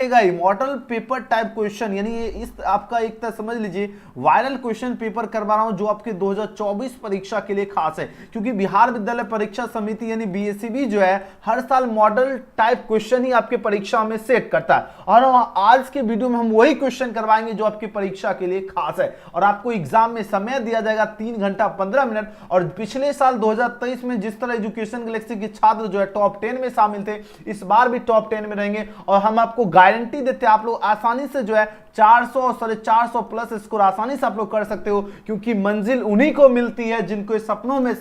Model paper type question, यानी ये इस आपका एक तरह समझ लीजिए वायरल क्वेश्चन पेपर करवा रहा हूं जो आपके 2024 परीक्षा के लिए खास है, क्योंकि बिहार विद्यालय परीक्षा समिति यानी बीएससीबी जो है हर साल मॉडल टाइप क्वेश्चन ही आपके परीक्षा में सेट करता है, और आज के वीडियो में हम वही क्वेश्चन करवाएंगे जो आपकी परीक्षा के लिए खास है। और आपको एग्जाम में समय दिया जाएगा 3 घंटा 15 मिनट। और पिछले साल 2023 में जिस तरह एजुकेशन गैलेक्सी के छात्र जो है टॉप 10 में शामिल थे, इस बार भी टॉप 10 में रहेंगे। और हम आपको गारंटी देते हैं आप लोग आसानी से जो है 400 450 प्लस स्कोर आसानी से आप लोग कर सकते हो, क्योंकि मंजिल उन्हीं को मिलती है जिनको सपनों में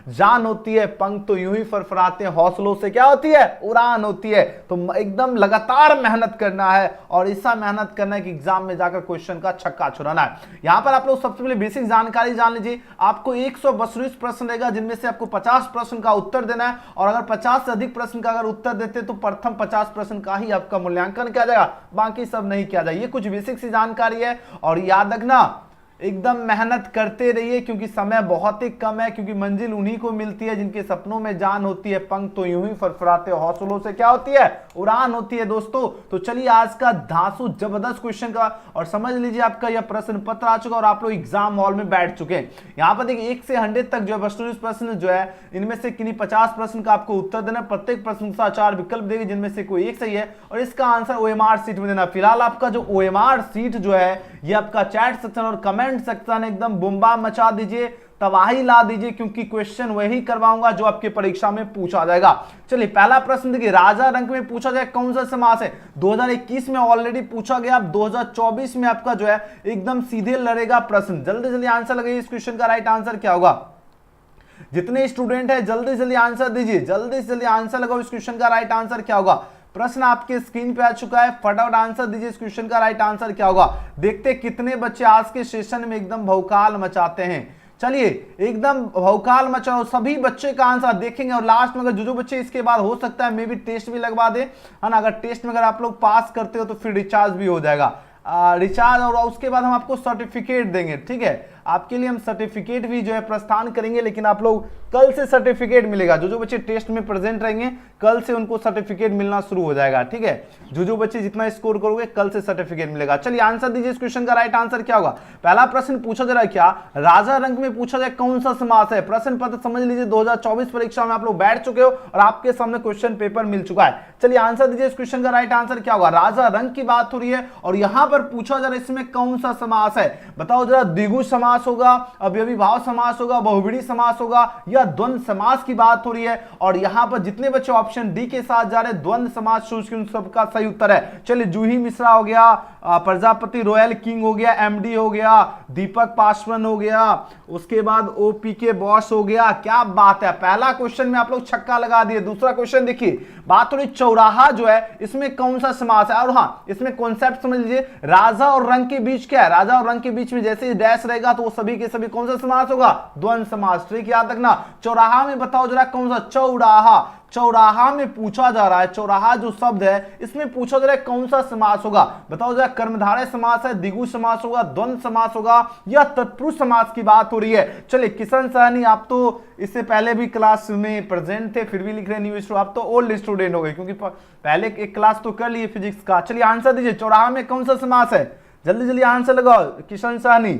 जान होती है, पंख तो यूं ही फरफराते हैं, हौसलों से क्या होती है, उड़ान होती है। तो एकदम लगातार मेहनत करना है और ऐसा मेहनत करना है कि एग्जाम में जाकर क्वेश्चन का छक्का छुड़ाना है। यहां पर आप लोग सबसे पहले बेसिक जानकारी जान लीजिए। आपको 132 प्रश्न रहेगा, जिनमें से आपको 50 प्रश्न का उत्तर देना है, और अगर 50 से अधिक प्रश्न का अगर उत्तर देते तो प्रथम 50 प्रश्न का ही आपका मूल्यांकन किया जाएगा, बाकी सब नहीं किया जाएगा। ये कुछ बेसिक सी जानकारी है, और याद रखना एकदम मेहनत करते रहिए, क्योंकि समय बहुत ही कम है, क्योंकि मंजिल उन्हीं को मिलती है जिनके सपनों में जान होती है, पंख तो यूं ही फरफराते, हौसलों से क्या होती है, उड़ान होती है दोस्तों। तो चलिए आज का धांसू जबरदस्त क्वेश्चन का, और समझ लीजिए आपका यह प्रश्न पत्र आ चुका और आप लोग एग्जाम हॉल में बैठ चुके हैं। यहाँ पर देखिए 1 से 100 तक जो है प्रश्न जो है, इनमें से किन्हीं 50 प्रश्न का आपको उत्तर देना। प्रत्येक प्रश्न का 4 विकल्प देंगे, जिनमें से कोई एक सही है, और इसका आंसर ओएमआर सीट में देना। फिलहाल आपका जो ओएमआर सीट जो है, ये आपका चैट सेक्शन और कमेंट सेक्शन एकदम बुम्बा मचा दीजिए, तबाही ला दीजिए, क्योंकि क्वेश्चन वही करवाऊंगा जो आपके परीक्षा में पूछा जाएगा। चलिए पहला प्रश्न देखिए, राजा रंक में पूछा जाए कौन सा समास है। 2021 में ऑलरेडी पूछा गया, 2024 में आपका जो है एकदम सीधे लड़ेगा प्रश्न। जल्दी जल्दी आंसर लगाइए, इस क्वेश्चन का राइट आंसर क्या होगा। जितने स्टूडेंट है जल्दी जल्दी आंसर दीजिए, जल्दी से जल्दी आंसर लगाओ, इस क्वेश्चन का राइट आंसर क्या होगा। प्रश्न आपके स्क्रीन पे आ चुका है, फटाफट आंसर दीजिए, इस क्वेश्चन का राइट आंसर क्या होगा। देखते कितने बच्चे आज के सेशन में एकदम भौकाल मचाते हैं। चलिए एकदम भौकाल मचाओ, सभी बच्चे का आंसर देखेंगे, और लास्ट में अगर जो बच्चे इसके बाद हो सकता है मे भी टेस्ट भी लगवा दे, है ना। अगर टेस्ट में अगर आप लोग पास करते हो तो फिर रिचार्ज भी हो जाएगा, रिचार्ज, और उसके बाद हम आपको सर्टिफिकेट देंगे। ठीक है, आपके लिए हम सर्टिफिकेट भी जो है प्रस्थान करेंगे, लेकिन आप लोग कल से सर्टिफिकेट मिलेगा। जो बच्चे टेस्ट में प्रेजेंट रहेंगे कल से उनको सर्टिफिकेट मिलना शुरू हो जाएगा। ठीक है, जो बच्चे जितना स्कोर करोगे कल से सर्टिफिकेट मिलेगा। चलिए आंसर दीजिए, इस क्वेश्चन का राइट आंसर क्या होगा। पहला प्रश्न पूछा जा रहा है क्या, राजा रंक में पूछा जाए कौन सा समास है। प्रश्न पत्र समझ लीजिए 2024 परीक्षा में आप लोग बैठ चुके हो और आपके सामने क्वेश्चन पेपर मिल चुका है। चलिए आंसर दीजिए, इस क्वेश्चन का राइट आंसर क्या होगा। राजा रंक की बात हो रही है और यहां पर पूछा जा रहा है इसमें कौन सा समास है, बताओ जरा। द्विगु समास होगा, अव्ययीभाव समास होगा, बहुव्रीहि समास होगा, या द्वंद्व समास की बात हो रही है। और यहां पर जितने बच्चे ऑप्शन डी के साथ जा रहे हैं द्वंद्व समास चूज की, उन सबका सही उत्तर है। चलिए जूही मिश्रा हो गया, प्रजापति रॉयल किंग हो गया, एमडी हो गया, दीपक पासवान हो गया, उसके बाद ओपीके बॉस हो गया। क्या बात है, पहला क्वेश्चन में आप लोग छक्का लगा दिए। दूसरा क्वेश्चन देखिए, बात हो रही चौराहा जो है इसमें कौन सा समास है। और हाँ, इसमें कॉन्सेप्ट समझ लीजिए, राजा और रंग के बीच क्या है, राजा और रंग के बीच में जैसे ही डैश रहेगा तो वो सभी के सभी कौन सा समास होगा, द्वंद्व समास। ठीक, याद रखना। चौराहा में बताओ जरा कौन सा, चौराहा, चौराहा में पूछा जा रहा है, चौराहा जो शब्द है इसमें पूछा जा रहा है कौन सा समास होगा, बताओ जरा। कर्मधारय समास है, द्विगु समास होगा, द्वंद्व समास होगा, या तत्पुरुष समास की बात हो रही है। चलिए किशन सहनी, आप तो इससे पहले भी क्लास में प्रेजेंट थे, फिर भी लिख रहे न्यू स्टूडेंट, आप तो ओल्ड स्टूडेंट हो गए, क्योंकि पहले एक क्लास तो कर लिए फिजिक्स का। चलिए आंसर दीजिए, चौराहा में कौन सा समास है, जल्दी जल्दी आंसर लगाओ किशन सहनी,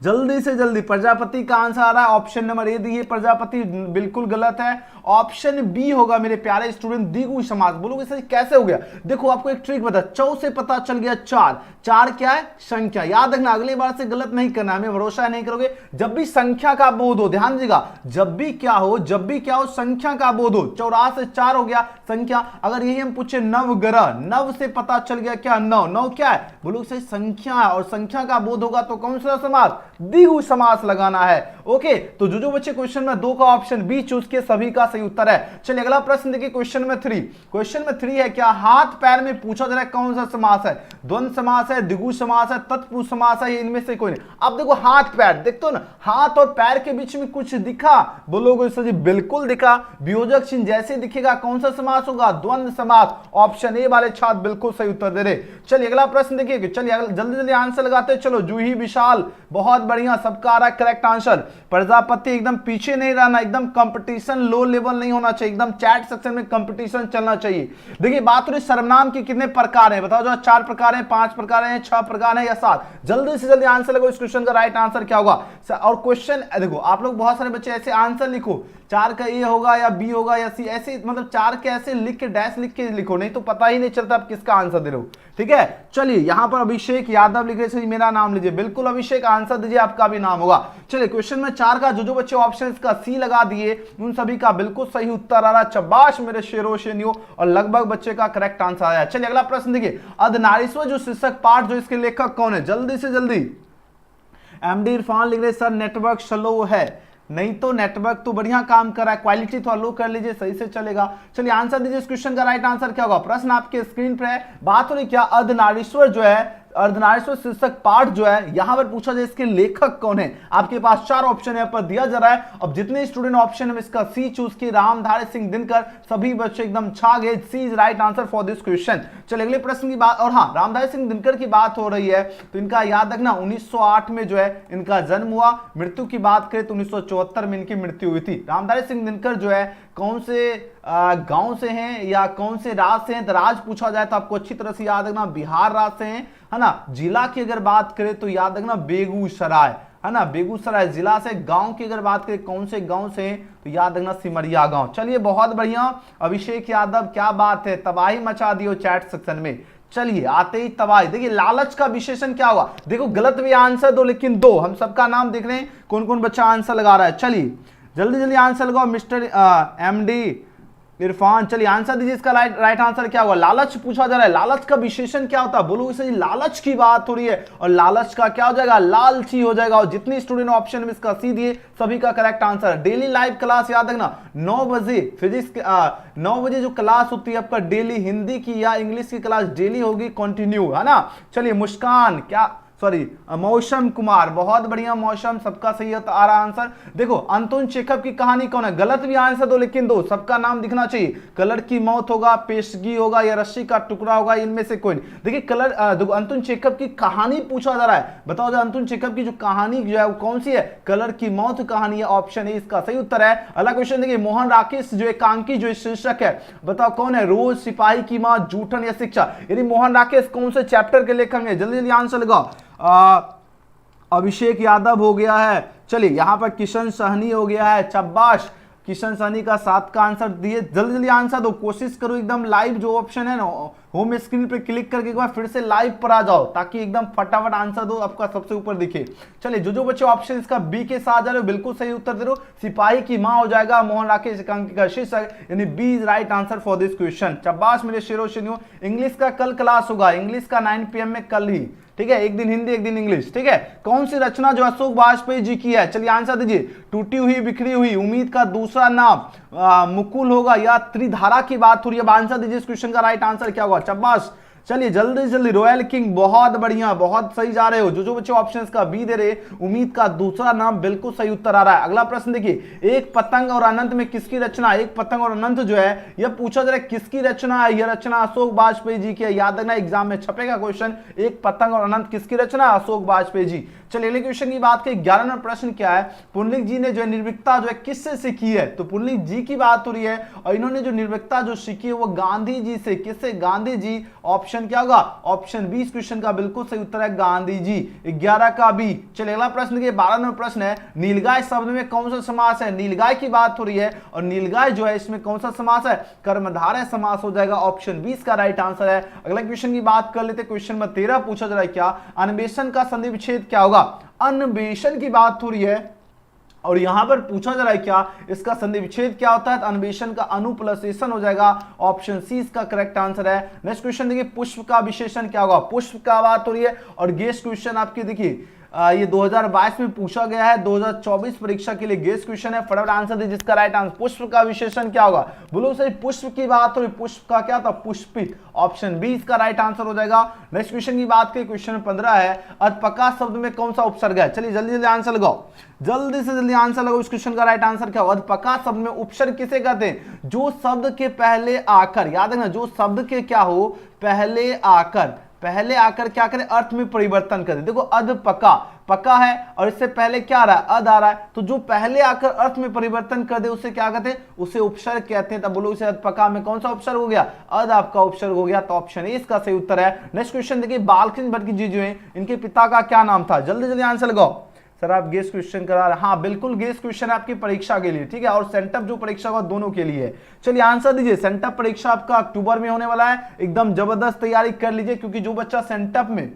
जल्दी से जल्दी। प्रजापति का आंसर आ रहा है, ऑप्शन नंबर ए दिए, प्रजापति बिल्कुल गलत है। ऑप्शन बी होगा मेरे प्यारे स्टूडेंट, द्विगु समास। बोलोगे सर कैसे हो गया, देखो आपको एक ट्रिक बता, चौ से पता चल गया चार, चार क्या है, संख्या। याद रखना, अगली बार से गलत नहीं करना, हमें भरोसा नहीं करोगे। जब भी संख्या का बोध हो, ध्यान दीजिएगा, जब भी क्या हो, जब भी क्या हो, संख्या का बोध हो। 84 से 4 हो गया संख्या। अगर यही हम पूछे नव ग्रह, नव से पता चल गया क्या, नौ, नौ क्या है, बोलोगे सर संख्या है, और संख्या का बोध होगा तो कौन सा समास, द्विगु समास लगाना है। ओके, तो जो बच्चे क्वेश्चन में 2 का ऑप्शन बी चूज के सभी का सही उत्तर है। चलिए अगला प्रश्न देखिए, क्वेश्चन में 3। क्वेश्चन में 3 है क्या, हाथ पैर में पूछा जा रहा है कौन सा समास है। द्वंद्व समास है, द्विगु समास है, तत्पुरुष समास है, इनमें से कोई नहीं। अब देखो हाथ पैर, देखते हो ना, हाथ और पैर के बीच में कुछ दिखा, बोलोगे सर जी बिल्कुल दिखा, वियोजक चिन्ह जैसे दिखेगा, कौन सा समास होगा, द्वंद्व समास। ऑप्शन ए वाले छात्र बिल्कुल सही उत्तर दे रहे। चलिए अगला प्रश्न देखिए, चलिए जल्दी जल्दी आंसर लगाते हैं। चलो जूही विशाल, बहुत बढ़िया, सबका आ रहा है करेक्ट आंसर। प्रजापति एकदम पीछे नहीं रहना, एकदम कंपटीशन लो लेवल नहीं होना चाहिए, एकदम चैट सेक्शन में कंपटीशन चलना चाहिए। देखिए बात हो रही सर्वनाम के कितने प्रकार हैं, बताओ जो 4 प्रकार हैं, 5 प्रकार हैं, 6 प्रकार हैं या 7? जल्दी से जल्दी आंसर लगाओ। इस क्वेश्चन का राइट आंसर क्या होगा? और क्वेश्चन देखो, आप लोग बहुत सारे बच्चे ऐसे आंसर लिखो, 4 का ए होगा या बी होगा या सी, ऐसे मतलब 4 के ऐसे लिख के डैश लिख के लिखो, नहीं तो पता ही नहीं चलता आप किसका आंसर दे रहे हो। ठीक है, चलिए यहां पर अभिषेक यादव लिख रहे, मेरा नाम लीजिए, बिल्कुल अभिषेक आंसर दीजिए, आपका भी नाम होगा। चलिए क्वेश्चन में 4 का जो बच्चे ऑप्शन का सी लगा दिए उन सभी का बिल्कुल सही उत्तर आ रहा। शाबाश मेरे शेरों शेनियों, और लगभग बच्चे का करेक्ट आंसर आया। चलिए अगला प्रश्न देखिए, अर्धनारीश्वर जो शीर्षक पाठ जो इसके लेखक कौन है? जल्दी से जल्दी। एमडी इरफान लिख रहे सर नेटवर्क स्लो है, नहीं तो नेटवर्क तो बढ़िया काम कर रहा है, क्वालिटी थोड़ा लो कर लीजिए, सही से चलेगा। चलिए आंसर दीजिए, इस क्वेश्चन का राइट आंसर क्या होगा? प्रश्न आपके स्क्रीन पर है। बात हो रही क्या, अर्धनारीश्वर जो है, अर्धनारीश्वर शीर्षक पाठ जो है यहां पर पूछा जाए इसके लेखक कौन है। आपके पास 4 ऑप्शन यहां पर दिया जा रहा है। अब जितने स्टूडेंट ऑप्शन है इसका सी चूज किए, रामधारी सिंह दिनकर, सभी बच्चे एकदम छा गए। C is right answer for this question. चलिए अगले प्रश्न की बात, और हाँ रामधारी सिंह दिनकर की बात हो रही है तो इनका याद रखना 1908 में जो है इनका जन्म हुआ। मृत्यु की बात करें तो 1974 में इनकी मृत्यु हुई थी। रामधारी सिंह दिनकर जो है कौन से गांव से हैं या कौन से राज्य से हैं? तो राज्य पूछा जाए तो आपको अच्छी तरह से याद रखना बिहार राज्य से हैं, है ना। जिला की अगर बात करें तो याद रखना बेगूसराय, है ना, बेगूसराय जिला से। गांव की अगर बात करें कौन से गांव से हैं तो याद रखना सिमरिया गांव। चलिए बहुत बढ़िया अभिषेक यादव, क्या बात है, तबाही मचा दियो चैट सेक्शन में। चलिए आते ही तबाही। देखिए लालच का विशेषण क्या होगा? देखो गलत भी आंसर दो लेकिन दो, हम सबका नाम देख रहे हैं कौन कौन बच्चा आंसर लगा रहा है। चलिए जल्दी जल्दी आंसर लगाओ मिस्टर एमडी इरफान। चलिए आंसर दीजिए, इसका राइट आंसर क्या होगा? लालच पूछा जा रहा है, लालच का विशेषण क्या होता है? बोलो इसे, लालच की बात हो रही है और लालच का क्या हो जाएगा? लालची हो जाएगा। और जितने स्टूडेंट ऑप्शन में इसका सी दिए सभी का correct answer. Daily live class याद रखना 9 बजे फिजिक्स 9 बजे जो क्लास होती है आपका डेली, हिंदी की या इंग्लिश की क्लास डेली होगी कंटिन्यू, है ना। चलिए मुस्कान, क्या सॉरी मौसम कुमार, बहुत बढ़िया मौसम, सबका सही आ रहा आंसर। देखो अंतोन चेखव की कहानी कौन है? गलत भी आंसर दो लेकिन दो, सबका नाम दिखना चाहिए। कलर की मौत होगा, पेशगी होगा या रस्सी का टुकड़ा होगा, इनमें से कोई नहीं। देखिए कलर अंतोन चेखव की कहानी पूछा जा रहा है, बताओ जो अंतोन चेखव की जो कहानी जो है वो कौन सी है? कलर की मौत कहानी है, ऑप्शन ए इसका सही उत्तर है। अगला क्वेश्चन देखिए, मोहन राकेश जो एकांकी जो शीर्षक है बताओ कौन है? रोज, सिपाही की मां, जूठन या शिक्षा। यदि मोहन राकेश कौन से चैप्टर के लेखक है? जल्दी जल्दी आंसर लगाओ। अभिषेक यादव हो गया है। चलिए यहां पर किशन सहनी हो गया है, शाबाश किशन सहनी का 7 का आंसर दिए। जल्दी जल्दी आंसर दो, कोशिश करो एकदम लाइव जो ऑप्शन है ना होम स्क्रीन पे क्लिक करके एक बार फिर से लाइव पर आ जाओ ताकि एकदम फटाफट आंसर दो, आपका सबसे ऊपर दिखे। चलिए जो बच्चे ऑप्शन इसका बी के साथ जा रहे हो बिल्कुल सही उत्तर दे रहे हो। सिपाही की मां हो जाएगा मोहन राकेश एकांकी का शीर्षक, यानी B is right answer for this question. शाबाश मेरे शेरों शेनियों। इंग्लिश का कल क्लास होगा, इंग्लिश का 9 PM में कल ही, ठीक है, एक दिन हिंदी एक दिन इंग्लिश, ठीक है। कौन सी रचना जो अशोक वाजपेयी जी की है? चलिए आंसर दीजिए। टूटी हुई बिखरी हुई, उम्मीद का दूसरा नाम, मुकुल होगा या त्रिधारा की बात हो रही है? आंसर दीजिए, इस क्वेश्चन का राइट आंसर क्या होगा? शाबाश। चलिए जल्दी जल्दी, रॉयल किंग, बहुत बढ़िया, बहुत सही जा रहे हो। जो बच्चे ऑप्शंस का बी दे रहे, उम्मीद का दूसरा नाम, बिल्कुल सही उत्तर आ रहा है। अगला प्रश्न देखिए, एक पतंग और अनंत में किसकी रचना? एक पतंग और अनंत जो है यह पूछा जा रहा है किसकी रचना है? यह रचना अशोक वाजपेयी जी की है, याद रखना एग्जाम में छपेगा क्वेश्चन। एक पतंग और अनंत किसकी रचना? अशोक वाजपेयी जी। चलिए अगले क्वेश्चन की बात करें, 11 नंबर प्रश्न क्या है? पुंडलिक जी ने जो निर्भीकता जो है किससे सीखी है? तो पुंडलिक जी की बात हो रही है और इन्होंने जो निर्भीकता जो सीखी है वो गांधी जी से। किससे? गांधी जी। ऑप्शन क्या होगा? ऑप्शन बी इस क्वेश्चन का बिल्कुल सही उत्तर है, गांधी जी। 11 का बी। चलिए अगला प्रश्न देखिए, 12 नंबर प्रश्न है, नीलगाय शब्द में कौन सा समास है? नीलगाय की बात हो रही है और नीलगाय जो है इसमें कौन सा समास है? कर्मधारय समास हो जाएगा, ऑप्शन 20 का राइट आंसर है। अगला क्वेश्चन की बात कर लेते, क्वेश्चन नंबर 13 पूछा जा रहा है क्या? अन्वेषण का संधि विच्छेद क्या होगा? अन्वेषण की बात हो रही है और यहां पर पूछा जा रहा है क्या? इसका संधि विच्छेद क्या होता है? तो अन्वेषण का अनुप्लसेशन हो जाएगा, ऑप्शन सी इसका करेक्ट आंसर है। नेक्स्ट क्वेश्चन देखिए, पुष्प का विशेषण क्या होगा? पुष्प का बात हो रही है और गेस्ट क्वेश्चन आपकी देखिए ये 2022 में पूछा गया है, 2024 परीक्षा के लिए गेस्ट क्वेश्चन है। फटाफट आंसर दीजिए, जिसका राइट आंसर। पुष्प का विशेषण क्या होगा? बोलो सही, पुष्प की बात हो रही, पुष्प का क्या था? पुष्पित, ऑप्शन बी इसका राइट आंसर हो जाएगा। नेक्स्ट क्वेश्चन की बात करें, क्वेश्चन 15 है, अधपका शब्द में कौन सा उपसर्ग है? चलिए जल्दी जल्दी आंसर लगाओ, जल्दी से जल्दी आंसर लगाओ। इस क्वेश्चन का राइट आंसर क्या होगा? अधपका शब्द में उपसर्ग किसे कहते हैं? जो शब्द के पहले आकर, याद रखना, जो शब्द के क्या हो पहले आकर पहले आकर क्या करे, अर्थ में परिवर्तन कर दे। देखो अध पका, पका है और इससे पहले क्या आ रहा है, अध आ रहा है, तो जो पहले आकर अर्थ में परिवर्तन कर दे उसे क्या कहते हैं, उसे उपसर्ग कहते हैं। तब बोलो इसे अधपका में कौन सा उपसर्ग हो गया, अध आपका उपसर्ग हो गया। तो ऑप्शन ए इसका सही उत्तर है। नेक्स्ट क्वेश्चन देखिए, बालकृष्ण भट्ट जी जो है इनके पिता का क्या नाम था, जल्दी जल्दी आंसर लगाओ। सर आप गेस क्वेश्चन करा रहे, हाँ बिल्कुल गेस क्वेश्चन है आपकी परीक्षा के लिए, ठीक है, और सेंटअप जो परीक्षा होगा दोनों के लिए। चलिए आंसर दीजिए। सेंटअप परीक्षा आपका अक्टूबर में होने वाला है, एकदम जबरदस्त तैयारी कर लीजिए, क्योंकि जो बच्चा सेंटअप में,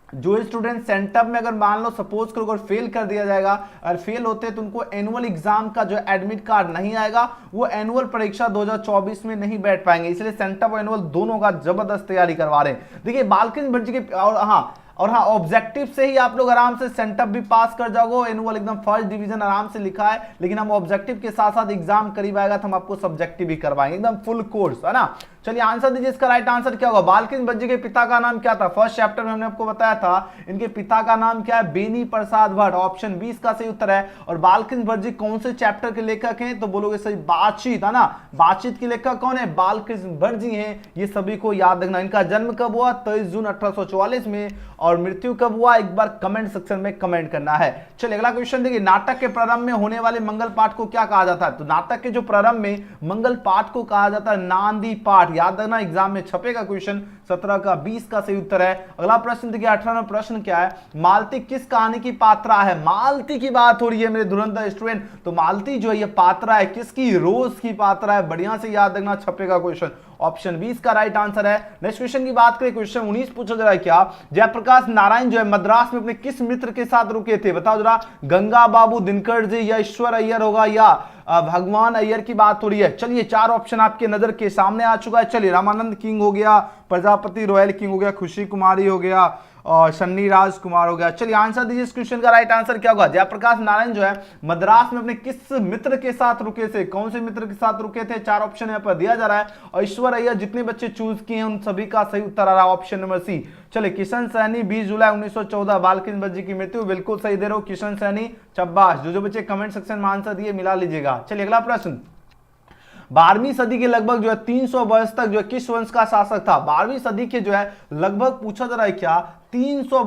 जो स्टूडेंट सेंटअप में अगर मान लो सपोज करो अगर फेल कर दिया जाएगा, और फेल होते हैं तो उनको एनुअल एग्जाम का जो एडमिट कार्ड नहीं आएगा, वो एनुअल परीक्षा 2024 में नहीं बैठ पाएंगे। इसलिए सेंटअप और एनुअल दोनों का जबरदस्त तैयारी करवा रहे हैं। देखिए बालकृष्ण भट्ट जी के और हाँ ऑब्जेक्टिव से ही आप लोग आराम से सेंटअप भी पास कर जाओगे, एनुअल एकदम फर्स्ट डिवीजन आराम से लिखा है, लेकिन हम ऑब्जेक्टिव के साथ साथ एग्जाम करीब आएगा तो हम आपको सब्जेक्टिव भी करवाएंगे, एकदम फुल कोर्स, है ना। चलिए आंसर दीजिए, इसका राइट आंसर क्या होगा। बालकृष्ण भट्ट जी के पिता का नाम क्या था, फर्स्ट चैप्टर में हमने आपको बताया था, इनके पिता का नाम क्या है, बेनी प्रसाद भट्ट, ऑप्शन 20 का सही उत्तर है। और बालकृष्ण भट्ट जी कौन से चैप्टर के लेखक हैं, तो बोलोगे सही बातचीत, है ना, बातचीत के लेखक कौन है, बालकृष्ण भट्ट जी हैं, ये सभी को याद रखना। इनका जन्म कब हुआ, 23 जून 1844 में, और मृत्यु कब हुआ, एक बार कमेंट सेक्शन में कमेंट करना है। चलिए अगला क्वेश्चन देखिए, नाटक के प्रारंभ में होने वाले मंगल पाठ को क्या कहा जाता है, तो नाटक के जो प्रारंभ में मंगल पाठ को कहा जाता है नांदी पाठ, याद रखना एग्जाम में छपेगा क्वेश्चन। 17 का 20 का सही उत्तर है। अगला प्रश्न देखिए, 18वां प्रश्न क्या है, मालती किस कहानी की पात्रा है, मालती की बात हो रही है मेरे धुरंधर स्टूडेंट, तो मालती जो है ये पात्रा है किसकी, रोज की पात्रा है, बढ़िया से याद रखना, छपेगा क्वेश्चन। ऑप्शन 20 का राइट आंसर है। नेक्स्ट क्वेश्चन की बात करें, क्वेश्चन 19 पूछा जा रहा है, क्या जयप्रकाश नारायण जो है मद्रास में अपने किस मित्र के साथ रुके थे, बताओ जरा, गंगा बाबू दिनकर जी या ईश्वर अय्यर होगा या भगवान अय्यर की बात हो रही है। चलिए 4 ऑप्शन आपके नजर के सामने आ चुका है। चलिए रामानंद किंग हो गया, प्रजापति रॉयल किंग हो गया, खुशी कुमारी हो गया, और सन्नी राजकुमार हो गया। चलिए आंसर दीजिए, इस क्वेश्चन का राइट आंसर क्या होगा। जयप्रकाश नारायण जो है मद्रास में अपने किस मित्र के साथ रुके थे, कौन से मित्र के साथ रुके थे, 4 ऑप्शन यहाँ पर दिया जा रहा है। और ईश्वर अय्यर जितने बच्चे चूज किए हैं उन सभी का सही उत्तर आ रहा है ऑप्शन नंबर सी। चलिए किशन सैनी 20 जुलाई 1914, बालकृष्ण भट्ट जी की मृत्यु, बिल्कुल सही दे रहे हो किशन सैनी, शाबाश। जो बच्चे कमेंट सेक्शन में आंसर दिए मिला लीजिएगा। चलिए अगला प्रश्न, 12वीं सदी के लगभग जो है 300 वर्ष तक जो है किस वंश का शासक था, 12वीं सदी के जो है लगभग पूछा जा रहा है क्या, 300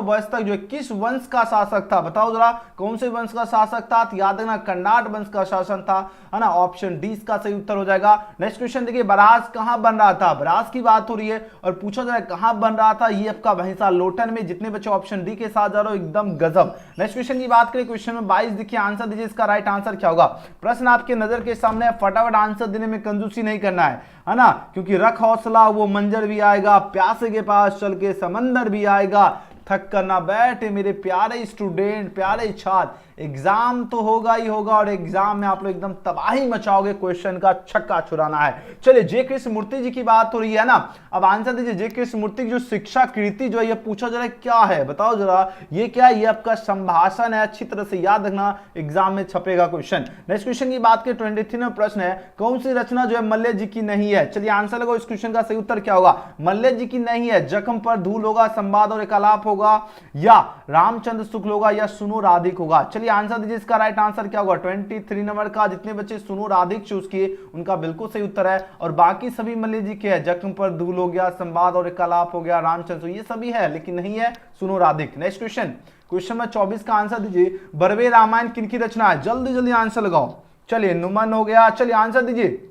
वर्ष तक जो है किस वंश का शासक था, बताओ जरा कौन से वंश का शासक था, तो याद रखना कर्नाट वंश का शासन था, है ना, ऑप्शन डी का सही उत्तर हो जाएगा। नेक्स्ट क्वेश्चन देखिए, बराज कहां बन रहा था, बराज की बात हो रही है और पूछा जा रहा है कहां बन रहा था, ये आपका भैंसा लोटन में। जितने बच्चे ऑप्शन डी के साथ जा रहे हो एकदम गजब। नेक्स्ट क्वेश्चन की बात करें, क्वेश्चन में 22 देखिए, आंसर दीजिए, इसका राइट आंसर क्या होगा। प्रश्न आपके नजर के सामने, फटाफट आंसर देने में कंजूसी नहीं करना है ना, क्योंकि रख हौसला वो मंजर भी आएगा, प्यासे के पास चल के समंदर भी आएगा, थक कर ना बैठे मेरे प्यारे स्टूडेंट, प्यारे छात्र, एग्जाम तो होगा ही होगा, और एग्जाम में आप लोग एकदम तबाही मचाओगे, क्वेश्चन का छक्का छुड़ाना है। चलिए जे कृष्ण मूर्ति जी की बात हो रही है ना, अब आंसर दीजिए, जे कृष्ण मूर्ति की जो शिक्षा कृति जो है ये पूछा जा रहा है क्या है, बताओ जरा ये क्या है, ये आपका संभाषण है, अच्छी तरह से याद रखना, एग्जाम में छपेगा क्वेश्चन। नेक्स्ट क्वेश्चन की बात करें, 23वां प्रश्न है, कौन सी रचना जो है मल्ल जी की नहीं है, चलिए आंसर लगाओ, इस क्वेश्चन का सही उत्तर क्या होगा। मल्ल जी की नहीं है, जख्म पर धूल होगा, संवाद और एकालाप होगा, या रामचंद्र शुक्ल होगा, या सुनो राधिक होगा। चलिए आंसर दीजिए, इसका राइट आंसर क्या होगा। 23 नंबर का जितने बच्चे सुनो राधिक चूज किए उनका बिल्कुल सही उत्तर है, और बाकी सभी मल्ल जी के हैं, जख्म पर धूल हो गया, संवाद और एकालाप हो गया, रामचंद्र, ये सभी है, लेकिन नहीं है सुनो Radhika. Next question, question number 24 का आंसर दीजिए, बरवे रामायण किनकी रचना है, जल्दी जल्दी आंसर लगाओ। चलिए नुमन हो गया, चलिए आंसर दीजिए।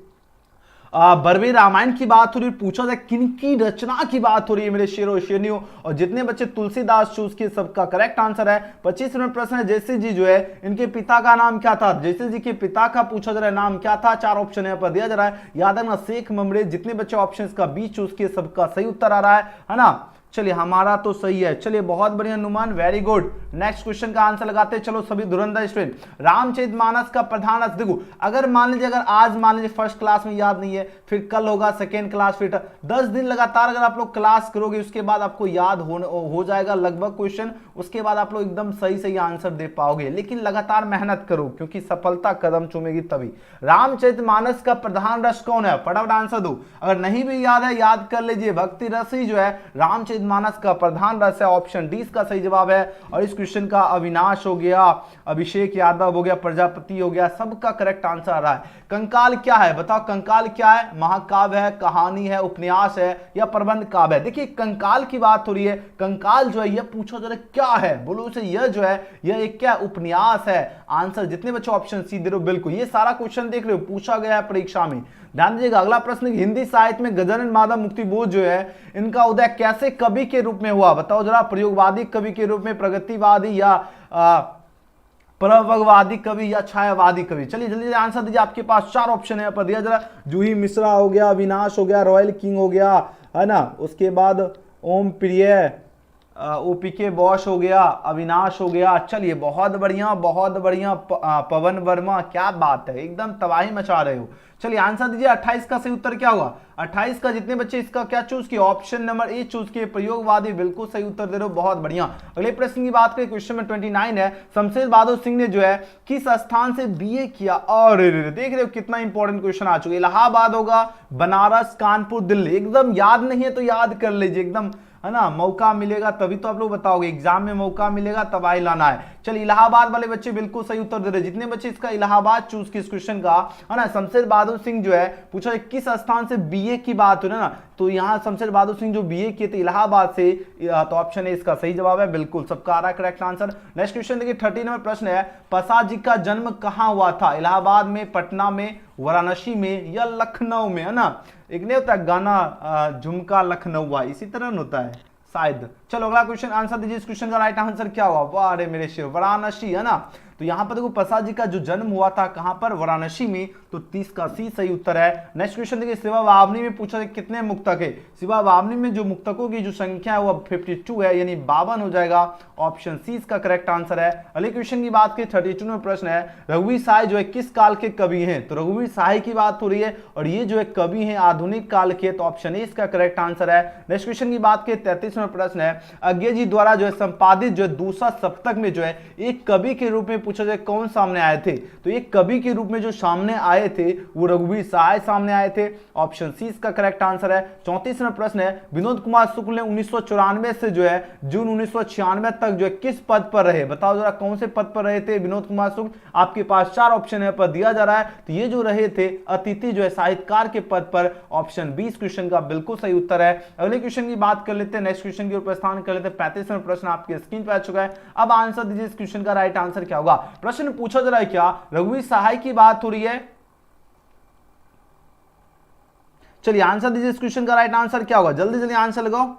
बरवे रामायण की बात हो रही है, पूछा जाए किनकी रचना की बात हो रही है मेरे शेरों शेरनियों, और जितने बच्चे तुलसीदास चूज किए सबका करेक्ट आंसर है। 25 नंबर प्रश्न है, जयश्री जी जो है इनके पिता का नाम क्या था, जयश्री जी के पिता का पूछा जा रहा है नाम क्या था, 4 ऑप्शन यहाँ पर दिया जा रहा है, याद रखना शेख ममरे। जितने बच्चे ऑप्शन का बी चूज किए सबका सही उत्तर आ रहा है ना। चलिए हमारा तो सही है, चलिए बहुत बढ़िया Numan, very good. Next question का आंसर लगाते हैं, चलो सभी धुरंधर स्टूडेंट। रामचरितमानस का प्रधान रस, देखो अगर मान लीजिए अगर आज मान लीजिए फर्स्ट क्लास में याद नहीं है, फिर कल होगा सेकेंड क्लास, फिर 10 दिन लगातार अगर आप लोग क्लास करोगे उसके बाद आपको याद हो जाएगा लगभग क्वेश्चन, उसके बाद आप लोग एकदम सही सही आंसर दे पाओगे, लेकिन लगातार मेहनत करो क्योंकि सफलता कदम चूमेगी तभी। रामचरितमानस का प्रधान रस कौन है, फटाफट आंसर दो, अगर नहीं भी याद है याद कर लीजिए, भक्ति रस ही जो है रामचरितमानस का प्रधान रस है, ऑप्शन डी इसका सही जवाब है। और इस क्वेश्चन का अविनाश हो गया, अभिषेक यादव हो गया, प्रजापति हो गया, सबका करेक्ट आंसर आ रहा है। कंकाल क्या है, बताओ कंकाल क्या है? महाकाव्य है, कहानी है, उपन्यास है या प्रबंध काव्य है? देखिए कंकाल की बात हो रही है, कंकाल जो है यह पूछो जरा क्या है, बोलो से यह जो है यह एक क्या उपन्यास है। आंसर जितने बच्चे ऑप्शन सी दे रहे हो बिल्कुल, ये सारा क्वेश्चन देख रहे हो पूछा गया है परीक्षा में। ध्यान दीजिएगा अगला प्रश्न, हिंदी साहित्य में गजानन माधव मुक्तिबोध जो है इनका उदय कैसे कवि के रूप में हुआ, बताओ जरा, प्रयोगवादी कवि के रूप में, प्रगतिवादी या प्रवगवादी कवि या छायावादी कवि? चलिए जल्दी आंसर दीजिए, आपके पास 4 ऑप्शन है, पर दिया जरा, जूही मिश्रा हो गया, अविनाश हो गया, रॉयल किंग हो गया, है ना, उसके बाद ओम प्रिय, ओपीके बॉस हो गया, अविनाश हो गया। चलिए बहुत बढ़िया बहुत बढ़िया, पवन वर्मा, क्या बात है, एकदम तबाही मचा रहे हो। चलिए आंसर दीजिए, 28 का सही उत्तर क्या होगा? 28 का जितने बच्चे इसका क्या चूज किए, ऑप्शन नंबर ए चूज किए, प्रयोगवादी, बिल्कुल सही उत्तर दे रहे हो, बहुत बढ़िया। अगले प्रश्न की बात करें, क्वेश्चन नंबर 29 है, शमशेर बहादुर सिंह ने जो है किस स्थान से बीए किया? और देख रहे हो कितना इंपॉर्टेंट क्वेश्चन आ चुका, इलाहाबाद होगा, बनारस, कानपुर, दिल्ली? एकदम याद नहीं है तो याद कर लीजिए, एकदम, है ना, मौका मिलेगा तभी तो आप लोग बताओगे, एग्जाम में मौका मिलेगा तब आई लाना है। चलिए इलाहाबाद वाले बच्चे बिल्कुल सही उत्तर दे रहे, जितने बच्चे इसका इलाहाबाद चूज किस क्वेश्चन का, है ना, शमशेर बहादुर सिंह जो है पूछा किस स्थान से बीए की बात हो रही है ना, तो यहाँ शमशेर बहादुर सिंह जो बीए किए थे इलाहाबाद से, तो ऑप्शन है इसका सही जवाब है, बिल्कुल सबका आ रहा है करेक्ट आंसर। नेक्स्ट क्वेश्चन देखिए 30 नंबर प्रश्न है, प्रसाद जी का जन्म कहाँ हुआ था? इलाहाबाद में, पटना में, वाराणसी में या लखनऊ में? है ना, एक नहीं होता गाना झुमका लखनऊ, इसी तरह होता है शायद। चलो अगला क्वेश्चन आंसर दीजिए, इस क्वेश्चन का राइट आंसर क्या हुआ? वाह अरे मेरे शिव, वाराणसी, है ना। तो यहाँ पर देखो प्रसाद जी का जो जन्म हुआ था कहां पर? वाराणसी में, तो 30 का सी सही उत्तर है। नेक्स्ट क्वेश्चन देखिए, शिवा वावनी में पूछा कितने मुक्तक है? शिवा वावनी में जो मुक्तकों की जो संख्या है वो 52 है, यानी 52 हो जाएगा, ऑप्शन सी इसका करेक्ट आंसर है। अगले क्वेश्चन की बात करें 32 में प्रश्न है, रघुवीर सहाय जो है किस काल के कवि हैं? तो रघुवीर सहाय की बात हो रही है और ये जो है कवि हैं आधुनिक काल के, तो ऑप्शन ए इसका करेक्ट आंसर है। नेक्स्ट क्वेश्चन की बात करें 33 में प्रश्न है, अज्ञे जी द्वारा जो है संपादित जो है दूसरा सप्तक में जो है एक कवि के रूप में पूछा जाए कौन सामने आए थे? तो एक कवि के रूप में जो सामने आए थे वो रघुवीर सहाय सामने आए थे, ऑप्शन सी इसका करेक्ट आंसर है। 34वां प्रश्न है, विनोद कुमार शुक्ल ने 1994 से जो है जून 1996 तक जो है किस पद पर रहे? बताओ जरा कौन से पद पर रहे थे विनोद कुमार शुक्ल? आपके पास 4 ऑप्शन है पर दिया जा रहा है, तो ये जो रहे थे अतिथि जो है साहित्यकार के पद पर, ऑप्शन 20 क्वेश्चन का बिल्कुल सही उत्तर है। अगले क्वेश्चन की बात कर लेते हैं, नेक्स्ट क्वेश्चन की ओर प्रस्थान कर लेते हैं। 35वां प्रश्न आपकी स्क्रीन पर आ चुका है, अब आंसर दीजिए इस क्वेश्चन का राइट आंसर क्या होगा? प्रश्न पूछा जा रहा है क्या, रघुवीर सहाय की बात हो रही है। चलिए आंसर दीजिए इस क्वेश्चन का राइट आंसर क्या होगा? जल्दी जल्दी आंसर लगाओ।